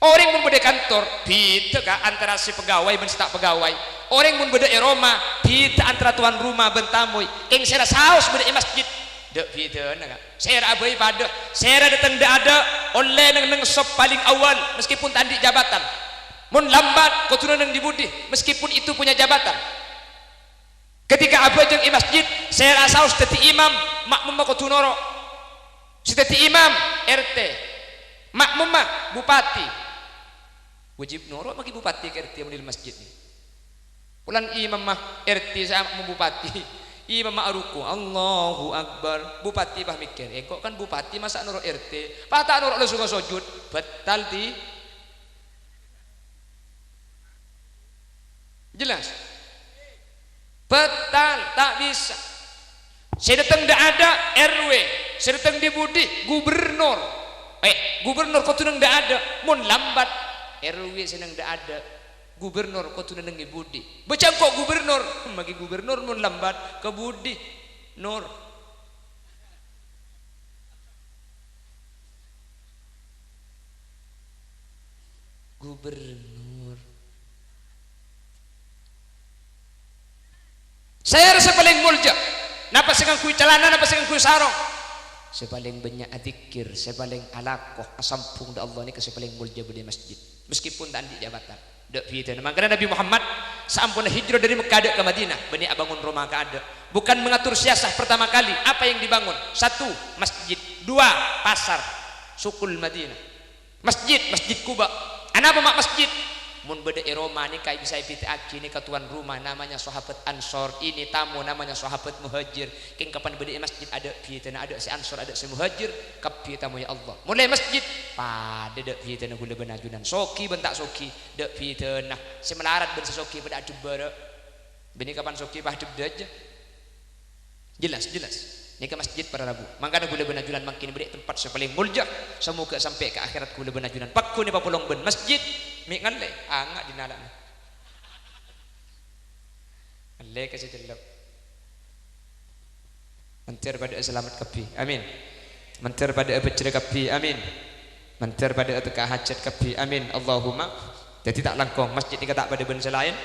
orang mun beda kantor beda ka antara si pegawai ben si tak pegawai orang mun beda Roma beda antara tuan rumah ben tamu ing sera saus beda masjid dek beda na sera abai pada sera datang dak ada oleh nang sop paling awal meskipun tandi jabatan mun lambat kau turun nang dibudi meskipun itu punya jabatan ketika abai jeung masjid sera saus teti imam makmum kau tunoro si teti imam RT makmum bupati wajib noro bagi bupati ke RT di masjid ni ulan imam mah RT sama bupati imam mah ruku Allahu Akbar bupati bah mikir kok kan bupati masa noro RT patah noro langsung sujud batal di Jelas? Betal, tak bisa. Saya datang tidak ada RW, saya datang di Budi gubernur. Gubernur kau tuh tidak ada, mun lambat RW senang tidak ada. Gubernur kau tuh nang Budi. Baca kok gubernur, bagi gubernur mun lambat ke Budi Nur. Gubernur. Saya rasa paling mulja. Napa segang kui celana, napa segang kui sarong. Saya paling banyak adzikir, saya paling alakoh asampung da Allah ni ke saya paling mulja di masjid. Meskipun tak di jabatan. Dak fitna. Makanya Nabi Muhammad sampun hijrah dari Mekah ke Madinah, bani abangun rumah ka ada. Bukan mengatur siasah pertama kali. Apa yang dibangun? 1, masjid. 2, pasar. Sukul Madinah. Masjid Kuba. Kenapa mak masjid? Mun beda Roma ni kai bisa ipiti aki ni ketuan rumah namanya sahabat Ansor, ini tamu namanya sahabat Muhajir. King kapan beda masjid ada piitana, ada si Ansor, ada si Muhajir, kapi tamu ya Allah. Mulai masjid pada dak piitana gula benajunan. Soki bentak soki, dak piitana. Si melarat ben soki pada adub bara. Bini kapan soki bah adub aja. Jelas. Ini ke masjid para Rabu. Makanya gula benajunan makin beri tempat yang paling mulja. Semoga sampai ke akhirat gula benajunan. Pakku ni papulong ben masjid. Mik ngalle, angak dinalan. Ngalle kasih jelap. Mentir pada selamat kapi. Amin. Mentir pada bercerita kapi. Amin. Mentir pada teka hajat kapi. Amin. Allahumma. Jadi tak langkong masjid ni tak pada ben selain.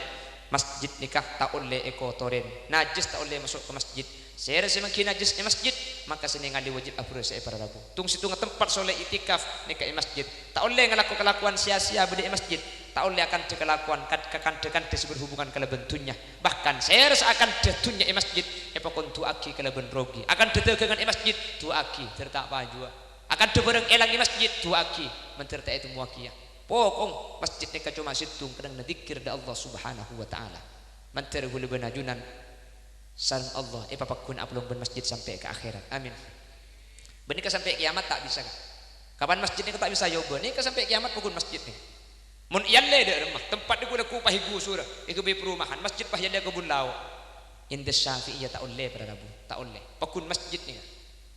Masjid nikah tak oleh ekotoren. Najis tak oleh masuk ke masjid. Saya rasa makin najisnya masjid, maka sini ngali wajib abur saya para Rabu. Tung situ tempat soleh itikaf nikah masjid. Tak oleh ngelaku kelakuan sia-sia bedi masjid. Tak oleh akan kelakuan kan berhubungan kalau bentunya. Bahkan saya rasa akan detunya masjid. Epokon tu aki kalau benrogi. Akan detegangan masjid tu aki tertak pajua. Akan debereng elang masjid tu aki menterta itu muakia. Pokong masjid nikah cuma situng kadang nadzikir da Allah Subhanahu wa taala. Menter gule benajunan sareng Allah papakun aplong ben masjid sampai ke akhirat. Amin. Benika sampai kiamat tak bisa kan? Kapan masjid ni tak bisa yo benika sampai kiamat pukul masjid ni. Mun iyalle de rumah tempat di guna ku pahi gusura iku be perumahan masjid pah yalle kebun law. Inda Syafi'iyah tak oleh para Rabu, tak oleh. Pakun masjid ni.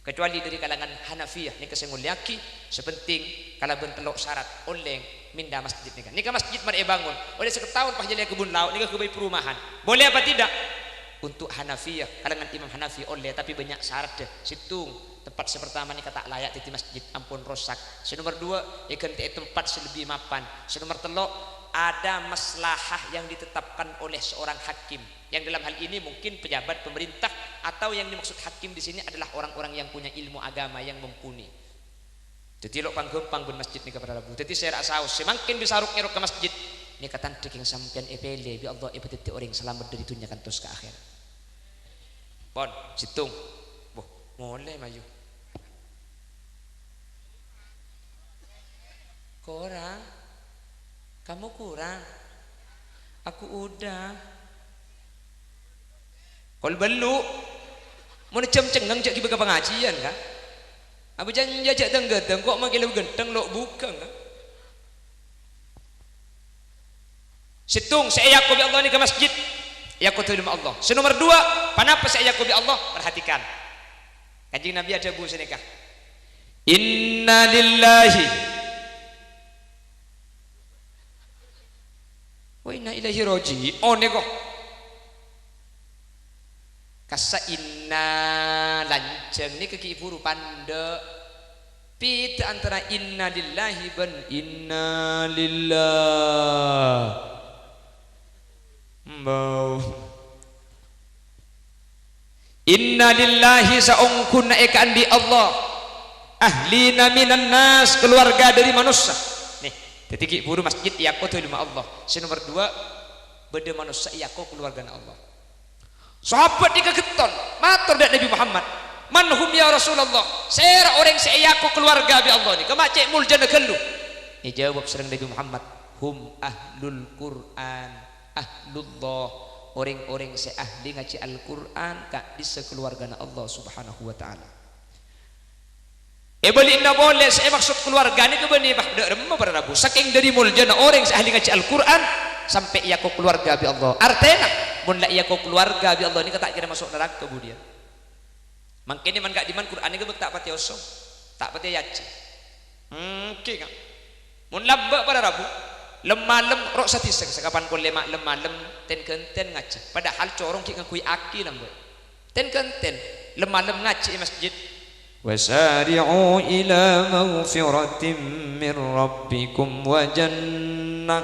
Kecuali dari kalangan Hanafiyah ni kesenguliaki sepenting kalau bentelok syarat oleh minda masjid ni kan. Nika masjid mari bangun. Oleh seketahun pah yalle kebun law nika ke perumahan. Boleh apa tidak? Untuk Hanafiyah, kalangan Imam Hanafi oleh tapi banyak syarat deh. Situng tempat sepertama ni kata layak di masjid ampun rosak. Nomor 2 ikan tempat selebih mapan. Nomor 3 ada maslahah yang ditetapkan oleh seorang hakim. Yang dalam hal ini mungkin pejabat pemerintah atau yang dimaksud hakim di sini adalah orang-orang yang punya ilmu agama yang mumpuni. Jadi lo panggempang ben masjid ni kepada Rabu. Jadi saya rasa semakin disaruk nyerok ke masjid ni katan yang sampian epele bi Allah epeteti orang selamat dari dunia kan terus ke akhirat. Bon, situng. Boh, mulai maju. Kurang. Kamu kurang. Aku udah. Kol belu. Mau cem-cengeng cek kiba pengajian kan? Apa jangan jajak tenggeteng kok makin lebih genteng lo bukan kan? Situng saya yakubi Allah ni ke masjid. Yakutu lima Allah. Nomor 2, kenapa saya yakubi Allah? Perhatikan. Kanjeng Nabi ada bu senikah. Inna lillahi wa inna ilaihi raji'un nego. Kasa inna lanceng ni kaki ibu rupanda. Pita antara inna lillahi ban inna lillah. Mbau inna lillahi sa'ungkunna ekaan di Allah ahlina minan nas keluarga dari manusia nih detik buru masjid yakut ilmu Allah. Nomor 2 beda manusia yakut keluarga Allah. Sahabat dikageton matur dak Nabi Muhammad manhum ya Rasulullah saya orang saya yakut keluarga bi Allah ni kemacek muljana gelu ni jawab sering Nabi Muhammad hum ahlul Quran ahlullah orang-orang seahli ngaji Al-Quran kak di sekeluarga Allah Subhanahu wa ta'ala. Balik na boleh saya maksud keluarga ni ke bani bah dak remah para Rabu saking dari muljana orang seahli ngaji Al-Quran sampai ia ko keluarga bi Allah artena mun la ia ko keluarga bi Allah ni tak kira masuk neraka kemudian mangkene man gak diman Quran ni gebek tak pati osong tak pati yaci keng mun labba pada Rabu lemalem rok satisek sekapan ko lema lemalem ten kenten ngaji padahal corong ki ngakui aki lambe ten kenten lemalem ngaji masjid wasari'u ila maghfiratin min rabbikum wa jannah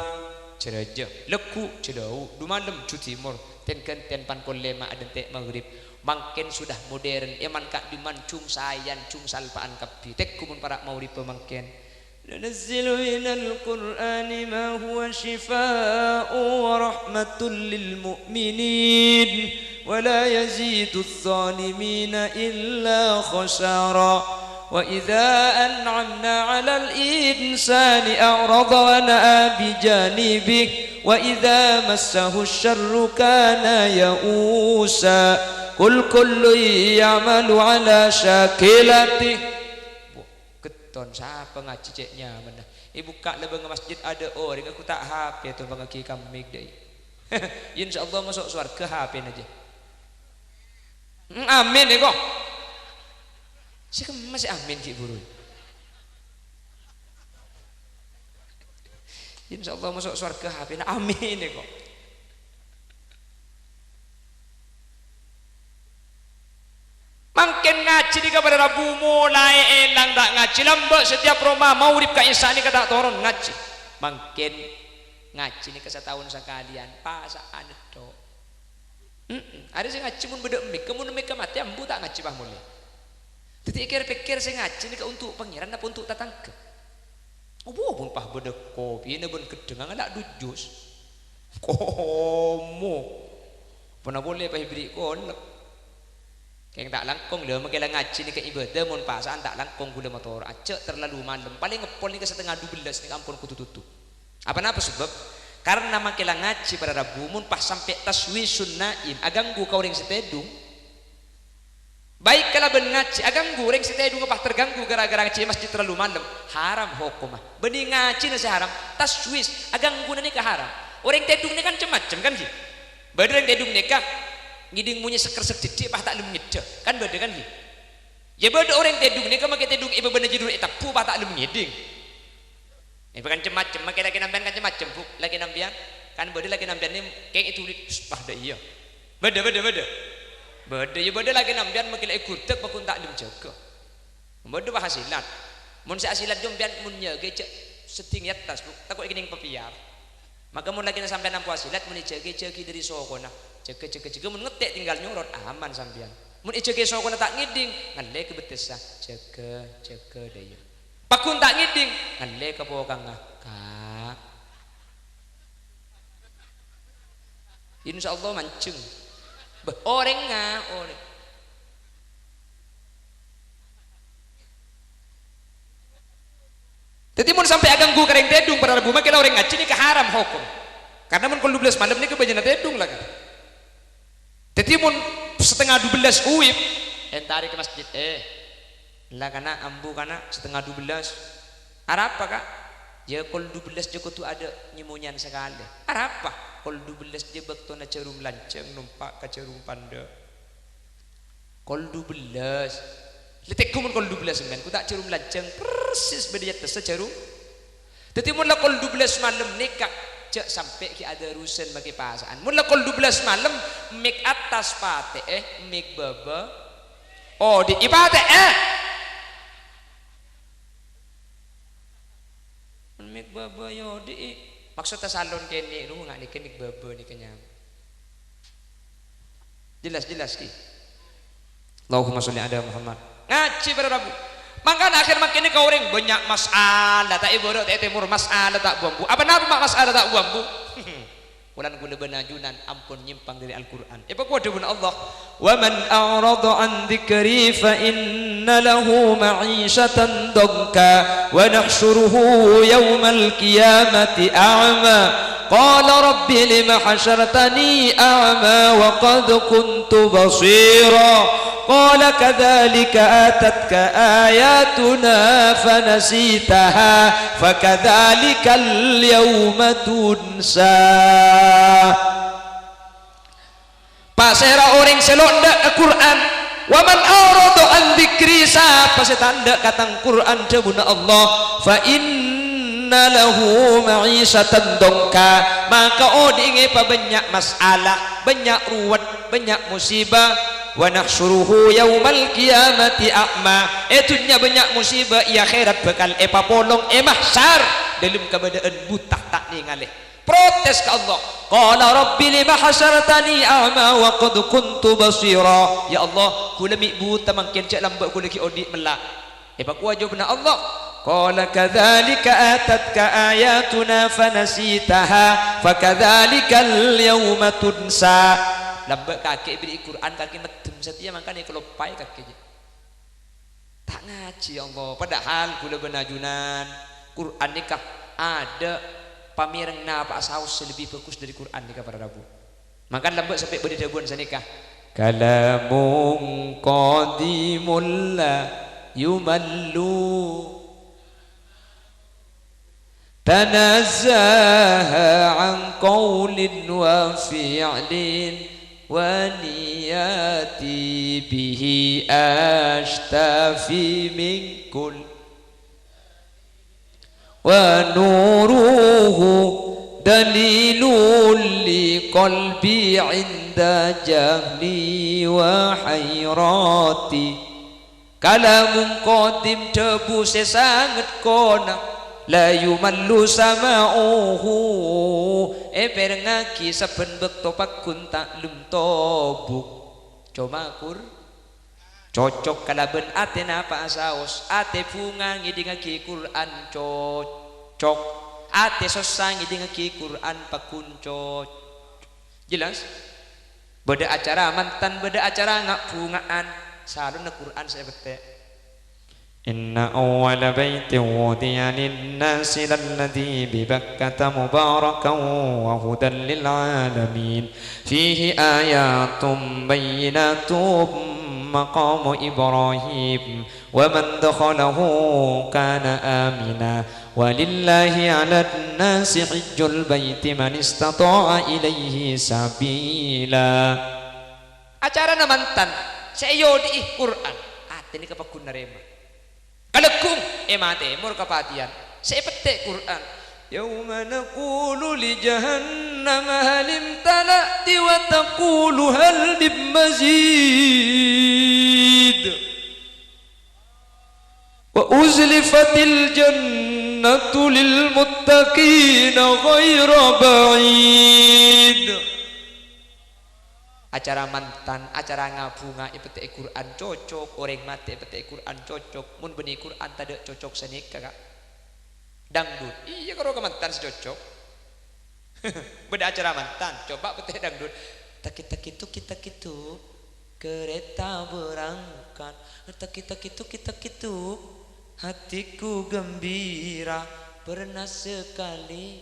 ceraja leku cedau du malam cuti timur ten kenten pan ko lema adente maghrib mangken sudah modern eman kak diman cung sayan cung salpaan kapi tek kumun para maurip pemangken nunazzilu minal qur'ani ma huwa shifaa'un wa rahmatun lil mu'minin wa la yazidu adh-dhalimina illa khasara wa idza an'amna 'alal insani a'rada wa na'a bi janibihi wa idza massahu asy-syarru kana ya'usa qul kullu ya'malu 'ala syakilatihi keton siapa ngaji ceknya mana ibu kak lebeng masjid ada orang aku tak HP tu bang ki kami dai insyaallah masuk surga HP aja amin kok sih masih amin ki buru insyaallah masuk surga HP amin kok mangken ngaji di kepada Rabu mulai elang tak ngaji lambak setiap rumah mau urip ka insani kata turun ngaji mangken ngaji ni ke setahun sekalian pasaan itu ada sing ngaji mun bedek mik kemun mik mati ambu tak ngaji bah mulai jadi pikir sing ngaji ni ke untuk pangeran apa untuk tatangke opo pun pah bedek kopi ini pun gedeng nggak dujus komo pernah boleh pah beri kolek kayak tak langkong lho makanya ngaji ni ke ibadah mun pasaan tak langkong gula motor acek terlalu malam paling ngepol ni ke setengah 12 ni ampun kutu-tutu apa sebab karena makanya ngaji pada Rabu mun pas sampai taswisun naim aganggu kau ring setedung baik kalau ben ngaji aganggu ring setedung apa terganggu gara-gara ngaji masjid terlalu malam haram hukumah benih ngaji nasi haram taswis aganggu ni ke haram orang tedung ni kan macam-macam kan sih badang tedung ni kah ngiding punya seker-seker didik pah tak lem ngideng kan beda kan ya beda orang tedung ni kan makai tedung ibu bener judul etapu pah tak lem ngiding ini bukan cem-macem makai lagi nampian kan cem-macem bu lagi nampian kan beda lagi nampian ni kayak itu pah dah iya beda ya beda lagi nampian makai lagi kurtek pakun tak lem jaga beda pah hasilat mun si hasilat jompian mun nyaga cek setinggi atas bu takut ingin papiar maka mun lagi sampai nampu hasilat mun jaga dari sokona jaga mun ngetek tinggal nyorot aman sampean mun jaga sokona tak ngiding ngalle ke betesa jaga daya pakun tak ngiding ngalle ke pokang kak insyaallah mancung orang orang jadi mun sampai aganggu kareng tedung pada Rabu makin orang ngaji ni ke haram hukum karena mun kalau 12 malam ni ke banyak tedung lah kan jadi mun setengah 12 uip entari ke masjid lah kana ambu kana setengah 12 apa kak ya kalau 12 joko tu ada nyemunyan sekali apa kalau 12 je bakto na cerum lanceng numpak ke cerum panda kalau 12 letek kumun kalau 12 men ku tak cerum lanceng persis beda jatuh cerum jadi mun lah kalau 12 malam ni kak cek sampai ki ada rusen bagi pasaan mun lah kalau 12 malam mik atas pate mik baba oh di ipate mik baba yo di maksudnya salon kene lu ngak nik baba ni kenyam jelas ki Allahumma sholli ala Muhammad ngaji pada Rabu makanya akhir makin ini kau orang banyak masalah tak ibarat tak timur masalah tak buambu apa nama masalah tak buambu ulan gula benajunan ampun nyimpang dari Al-Quran apa kuat dengan Allah wa man a'rada an dzikri fa inna lahu ma'ishatan dhanka wa nahsyuruhu yawmal qiyamati a'ma qala rabbi lima hasyartani a'ma wa qad kuntu basira qala kadzalika atatka ayatuna fanasitaha fakadzalikal yawma tunsa. Pasera orang selondak Quran wa man arada an dzikri sapa setanda katang Quran jabuna Allah fa inna lahu ma'isatan dongka maka odinge pa banyak masalah banyak ruwet banyak musibah wa nahsyuruhu yaumal qiyamati a'ma etunya banyak musibah ya akhirat bakal papolong mahsyar dalam keadaan buta tak ningali protes ke Allah qala rabbi lima hasyartani a'ma wa qad kuntu basira ya Allah kula mi buta mangkin cak lambat kula ki odik melak pak wajibna Allah qala kadzalika atatka ayatuna fanasitaha fakadzalikal yawma tunsa lambat kakek beri Quran kakek medem setia makanya kelopai kakek tak ngaji Allah padahal kula benajunan Quran nikah ada pamireng na Pak Saus lebih bagus dari Quran nikah para rabu makan lambat sampai berdebuan sanikah kalamun qadimul la yumallu tanazzaha an qawlin wa fi'lin wa niyati bihi ashtafi min kull wa nuruhu dalilul li qalbi inda jahli wa hayrati kalamun qadim debu sesangat kona la yumallu sama'uhu perngaki saben bekto pakun taklum tobuk coba kur cocok kalaben ate napa asaos ate bunga ngidingaki Quran cocok ate sosang ngidingaki Quran pakun cocok jelas beda acara mantan beda acara ngak bungaan saruna Quran saya bete inna awwala baitin wudi'a lin-nasi lalladzi bi Bakkata mubarakan wa hudan lil alamin fihi ayatun bayyinatun maqamu Ibrahim wa man dakhalahu kana amina walillahi 'alan nasi hajjul baiti man istata'a ilaihi sabila acara mantan sayo di Quran atene kapakun narema kalekung emate mur kapatian saya petik Quran yauma naqulu li jahannam hal imtala'ti wa taqulu hal min mazid wa uzlifatil jannatu lil muttaqina ghayra ba'id acara mantan acara ngabunga ipetek Quran cocok orang mati ipetek Quran cocok mun benih Quran tak cocok senika kak dangdut iya kalau ke mantan secocok beda acara mantan coba petek dangdut tak itu kita gitu kereta berangkat tak itu hatiku gembira pernah sekali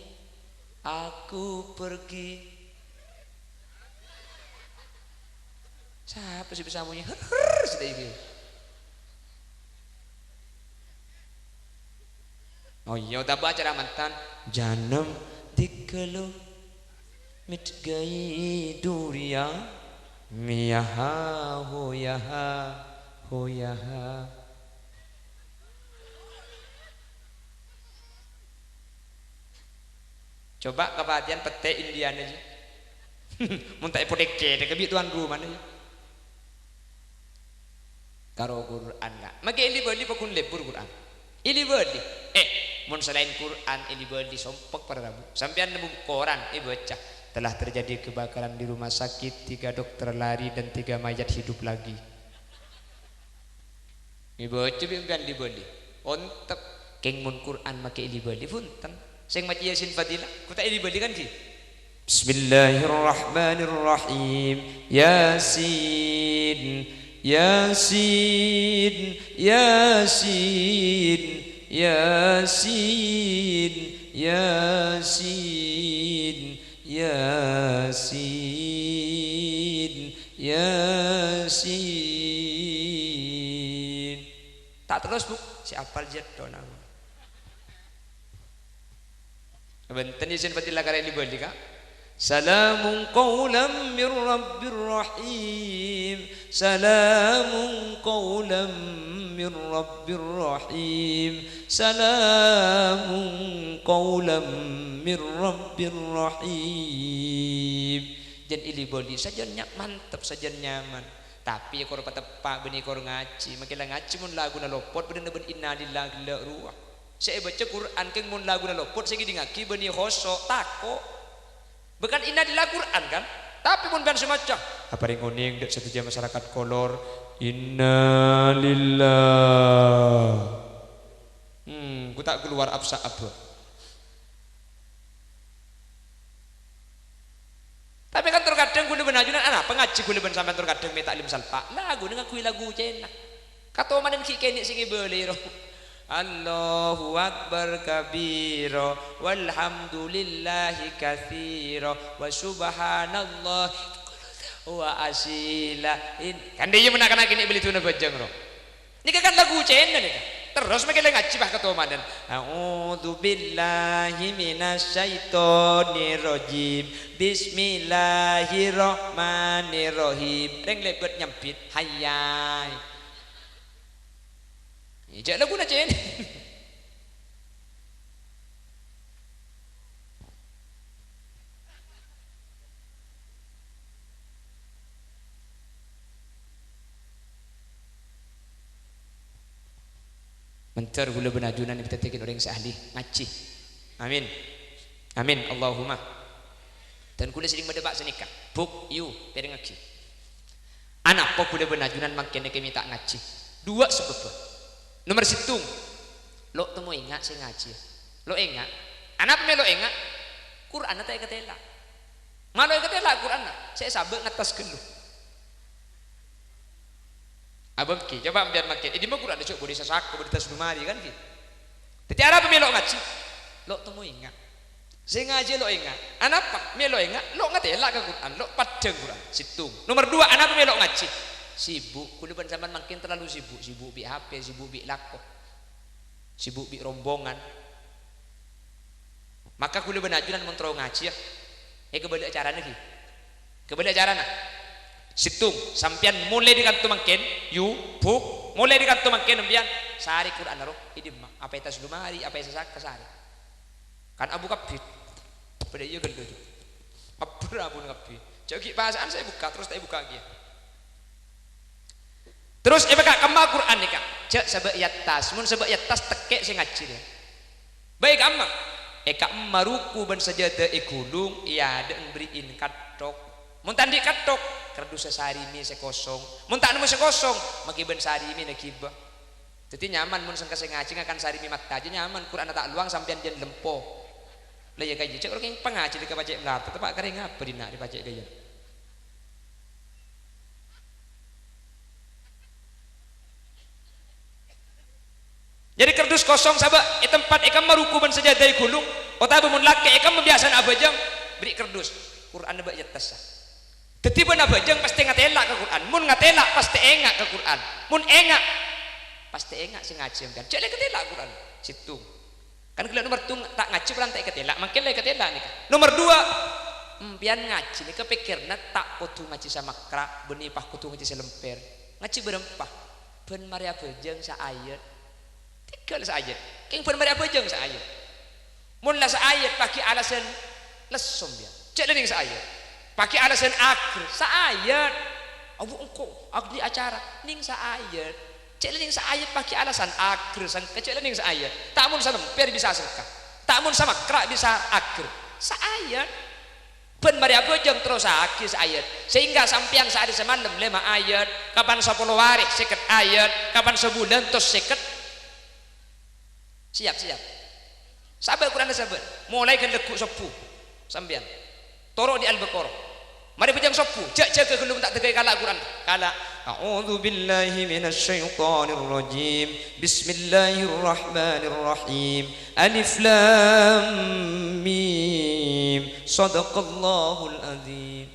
aku pergi siapa sih bisa bunyi sudah ini oh iya udah acara mantan janam dikelu mit gai duria miyaha hoyaha coba kepatian pete Indian aja muntai podek ke kebi tuan rumah aja karo Quran enggak maka ini beli pakun lebur Quran ini beli mun selain Quran ini beli sompok para rabu sampean nemu koran baca telah terjadi kebakaran di rumah sakit 3 dokter lari dan 3 mayat hidup lagi baca bimbang dibeli ontep keng mun Quran make ini beli punten sing maca Yasin Fadilah kuta ini beli kan ki Bismillahirrahmanirrahim Yasin Yasin Yasin Yasin Yasin Yasin, Yasin. Tak terus bu, si apal jatuh nama. Benten Yasin patilah karya ini boleh kak. Salamun qawlam min rabbir rahim, salamun qawlam min rabbir rahim, salamun qawlam min rabbir rahim. Jan ili boli saja mantap saja nyaman. Tapi kor patepak beni kor ngaji, makilah ngaji mun lagu na lopot benda ben inna lillahi la ruah. Saya baca Quran keng mun lagu na lopot saya ngaki beni khosok tako. Bukan inna lillahi Quran kan? Tapi mun ben semacam apa ring oning dak satu masyarakat kolor inna lillahi. Ku tak keluar absa apa. Tapi kan terkadang guna benajunan anak pengaji guna ben sampean terkadang me taklim salpa lagu dengan kui lagu cena kato manen ki kenik sing boleh roh Allahu akbar kabira walhamdulillahi katsira wa subhanallah wa asila kan dia menakan kini beli tuna bajang roh ini kan lagu cena nih terus makin ngaji bah ketua manen a'udzu billahi minasyaitonir rajim bismillahirrahmanirrahim reng lebet nyampit hayai jak lagu na cen mentar gula benajunan kita tekin orang sahli ngaji amin amin Allahumma dan gula sering berdebak senikah buk you dari ngaji anak pok gula benajunan makin ke minta ngaji dua sebab nomor situng lo temu ingat saya ngaji lo ingat anak me lo ingat Quran tak ketela malu ketela Quran saya sabek ngatas gelu abang ki coba biar makin ini mah Quran coba boleh sasak boleh tas lumari kan ki jadi Arab melok ngaji lo temu ingat saya ngaji lo ingat anak apa melok ingat lo ngatela ke Quran lo padang Quran situng nomor dua anak melok ngaji sibuk kuliban zaman makin terlalu sibuk bi HP sibuk bi lakok sibuk bi rombongan maka kuliban ajunan mentro ngaji ya kebalik acara lagi kebalik acara nah situng sampian mulai di kantu makin you buk mulai di kantu makin sampian sehari Quran roh ini mah apa itu lumari apa itu sasak sehari kan abu kapit pada iya gendo apa abu kapit jadi bahasaan saya buka terus saya buka lagi terus kak kemah Quran nih kak cek sebab yatas mun sebab yatas tekek saya ngaji dia baik amma kak maruku ban sajadah gulung iya ada beriin katok mun tandi katok kardus sehari ini sekosong mun tak nemu sekosong maki ben sehari ini nakibah jadi nyaman mun sangka saya ngaji akan sehari ini mata aja nyaman Quran tak luang sampean jen lempo lah ya kaji cek orang yang pengaji di kapacek ngarta tepak kering apa dina di pacek gaya jadi kardus kosong sabak tempat ekam marukuban saja dari gulung otak mun laki ekam membiasan abajang beri kardus Quran nebak yatas tetiba abajang pasti ngatela ke Quran mun ngatela pasti engak ke Quran mun engak pasti engak sing ngaji kan cek le ketela Quran situ kan kalau nomor tung tak ngaji pelan tak ketela makin le ketela nih nomor dua pian ngaji nih kepikirna tak kudu ngaji sama krak benih pah kudu ngaji selemper ngaji berempah ben maria bajang sa ayat tiga lah ayat king pun maria bajang sa ayat mun lah sa ayat pakai alasan lesom dia cek le ning sa ayat pakai alasan akhir sa ayat abu engko aku di acara ning sa ayat cek ning sa ayat pakai alasan akhir sang kecek ning sa ayat tak mun salemper bisa sedekah tak mun sama krak bisa akhir sa ayat ben maria bojong terus akhir sa ayat sehingga sampean sehari semalam 5 ayat kapan 10 hari 50 ayat kapan sebulan terus 50 siap sabar Quran sabar mulai kan lekuk sepuh sampean toro di Al-Baqarah mari pejang sopu jak ke gelung tak tegai kala Quran kala A'udzu billahi minasy syaithanir rajim. Bismillahirrahmanirrahim. Alif lam mim. Shadaqallahul azim.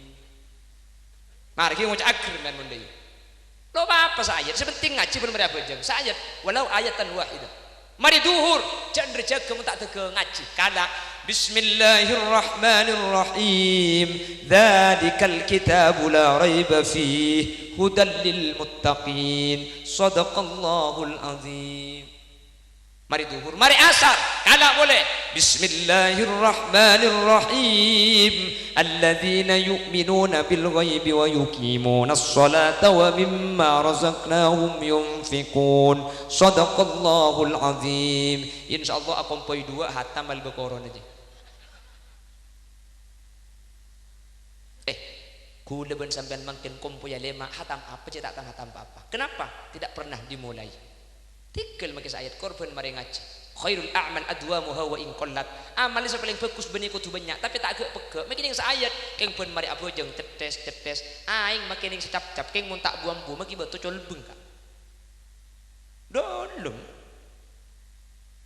Mari kita ngucap akhir men mundai. Lo apa saayat sepenting ngaji pun mereka bejeng saayat walau ayatan wahidah. Mari duhur jangan rejaga mun tak tege ngaji kada. Bismillahirrahmanirrahim. Dzalikal kitabu la raiba fihi hudal lil muttaqin. Shadaqallahul azim. Mari duhur, mari asar, kada boleh. Bismillahirrahmanirrahim. Alladzina yu'minuna bil ghaibi wa yuqimunas salata wa mimma razaqnahum yunfiqun. Shadaqallahul azim. Insyaallah akompoi dua hatam al-Baqarah aja. Kula ben sampean mangkin kompoi lema hatam apa cetak hatam apa. Kenapa? Tidak pernah dimulai. Tinggal makis ayat korban mari ngaji. Khairul a'mal adwamuha wa in qallat. Amal iso paling bagus benih kudu banyak tapi tak agak pegek. Makin yang seayat keng pun mari abojeng cetes. Aing makin yang secap-cap keng mun tak buambu maki batu colbeng ka. Dolong.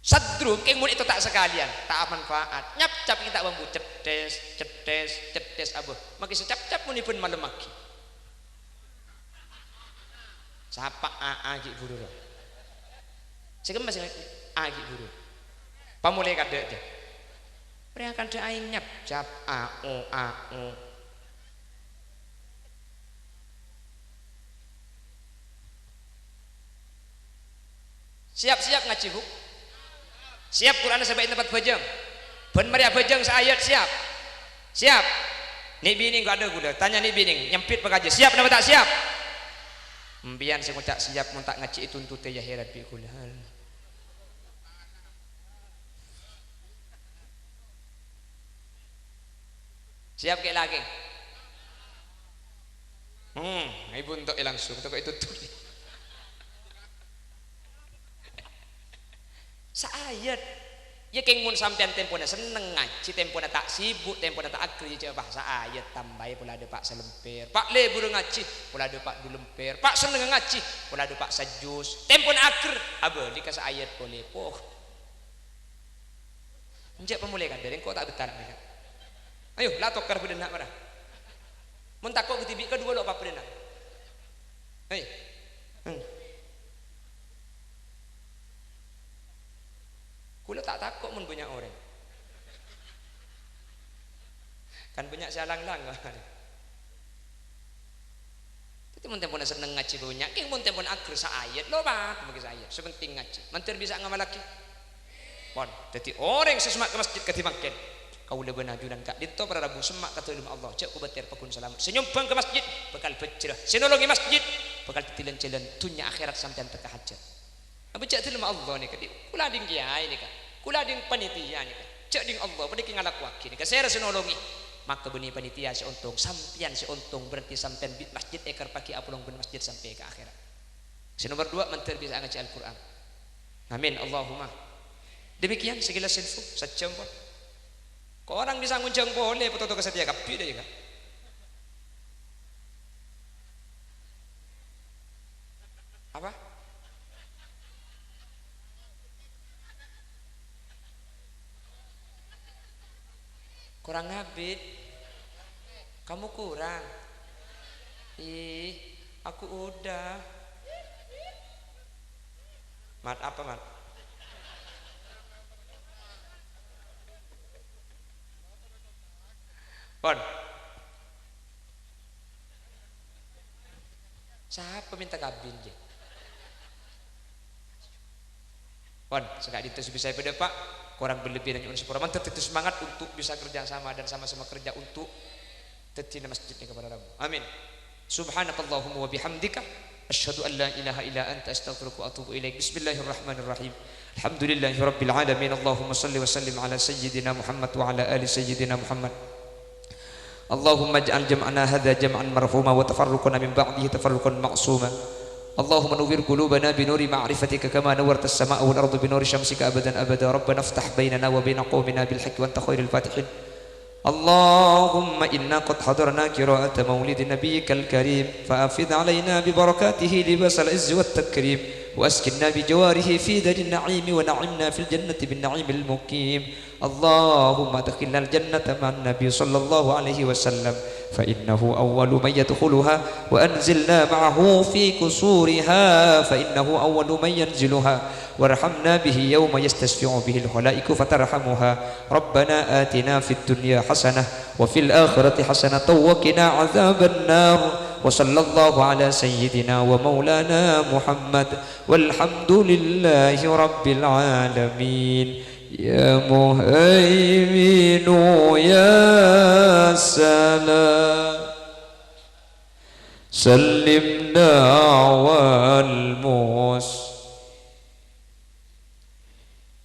Sadru keng mun itu tak sekalian, tak manfaat. Nyap-cap kita bambu cetes abuh. Maki secap-cap munipun malem maki. Sapa agi buru. Sekarang masih agi buru. Pamulai kada aja. Mereka kada aing nyap cap ao. Siap-siap ngaji bu. Siap Quran sampai tempat bajang. Ben mari bajang seayat siap. Siap. Ni bini gak ada gula. Tanya ni bini nyempit pekaji. Siap nama tak siap? Mbian saya ngucap siap mun tak ngaji itu untuk ya herat bi kula. Siap ke lagi? Ibu untuk langsung untuk itu tuh. Saayat ya keng mun sampean tempona seneng ngaji tempona tak sibuk tempona tak akri je bahasa ayat tambai pula ada Pak selemper Pak le buru ngaji pula ada Pak dulemper Pak seneng ngaji pula ada Pak sajus tempona akr aba dikas ayat boleh poh njak pemulai kan dari kau tak betal mereka ayo lah tokar bedenak mana mun takok ketibi kedua lo apa bedenak ayo kula tak takut mun banyak orang kan banyak salang-lang tapi mun tempon seneng ngaji banyak king mun tempon akhir sa ayat lo bah bagi saya sepenting ngaji mantir bisa ngamal lagi pon jadi orang sesemak ke masjid ketimakken kau lebih najunan kak dito para rabu semak kata ilmu Allah cek ku batir pakun selamat senyumbang ke masjid bakal bejrah sinolongi masjid bakal titilan jalan dunia akhirat sampean teka hajat apa cek ilmu Allah ni kadi kula ding kiai ni kak kula ding panitia ni kak cek ding Allah pada ki ngalak waki ni kak saya senolongi maka benih panitia si untung sampian si untung berarti sampean bit masjid ekar pagi apulong ben masjid sampai ke akhirat si nomor 2 mentir bisa ngaji Al-Quran amin Allahumma demikian sekilas info sejam pun kok orang bisa nguncang boleh foto kesetia kapi deh kak apa kurang ngabit kamu kurang aku udah mat apa mat pon siapa minta kabin je pon sudah ditus bisa pada pak kurang berlebih dan sepuluh tetap semangat untuk bisa kerja sama dan sama-sama kerja untuk tetina masjid ini kepada Rabb amin subhanakallahumma wa bihamdika asyhadu an la ilaha illa anta astaghfiruka wa atubu ilaik bismillahirrahmanirrahim alhamdulillahi rabbil alamin allahumma salli wa sallim ala sayyidina Muhammad wa ala ali sayyidina Muhammad Allahumma ij'al jam'ana hadha jam'an marhuma wa tafarruqana min ba'dihi tafarruqan ma'suma Allahumma nawwir qulubana bi nuri ma'rifatika kama nawwarta as-samaa'a wal arda bi nuri syamsika abadan abada rabbana iftah bainana wa baina qaumina bil haqqi wa anta khairul fatihin اللهم إنا قد حضرنا قراءة مولد نبيك الكريم فأفض علينا ببركاته لباس العز والتكريم وأسكننا بجواره في دار النعيم ونعمنا في الجنة بالنعيم المقيم. اللهم ادخلنا الجنة مع النبي صلى الله عليه وسلم فإنه أول من يدخلها وأنزلنا معه في قصورها فإنه أول من ينزلها وارحمنا به يوم يستشفع به الخلائق فترحمها. ربنا آتنا في الدنيا حسنة وفي الآخرة حسنة وقنا عذاب النار. وصلى الله على سيدنا ومولانا محمد والحمد لله رب العالمين. يا مهيمن يا سلام سلمنا والمس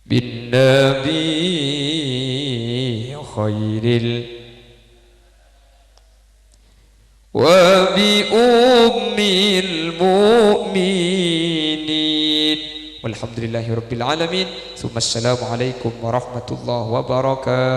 بالنبي خير وبأم المؤمنين والحمد لله رب العالمين. ثم السلام عليكم ورحمة الله وبركاته.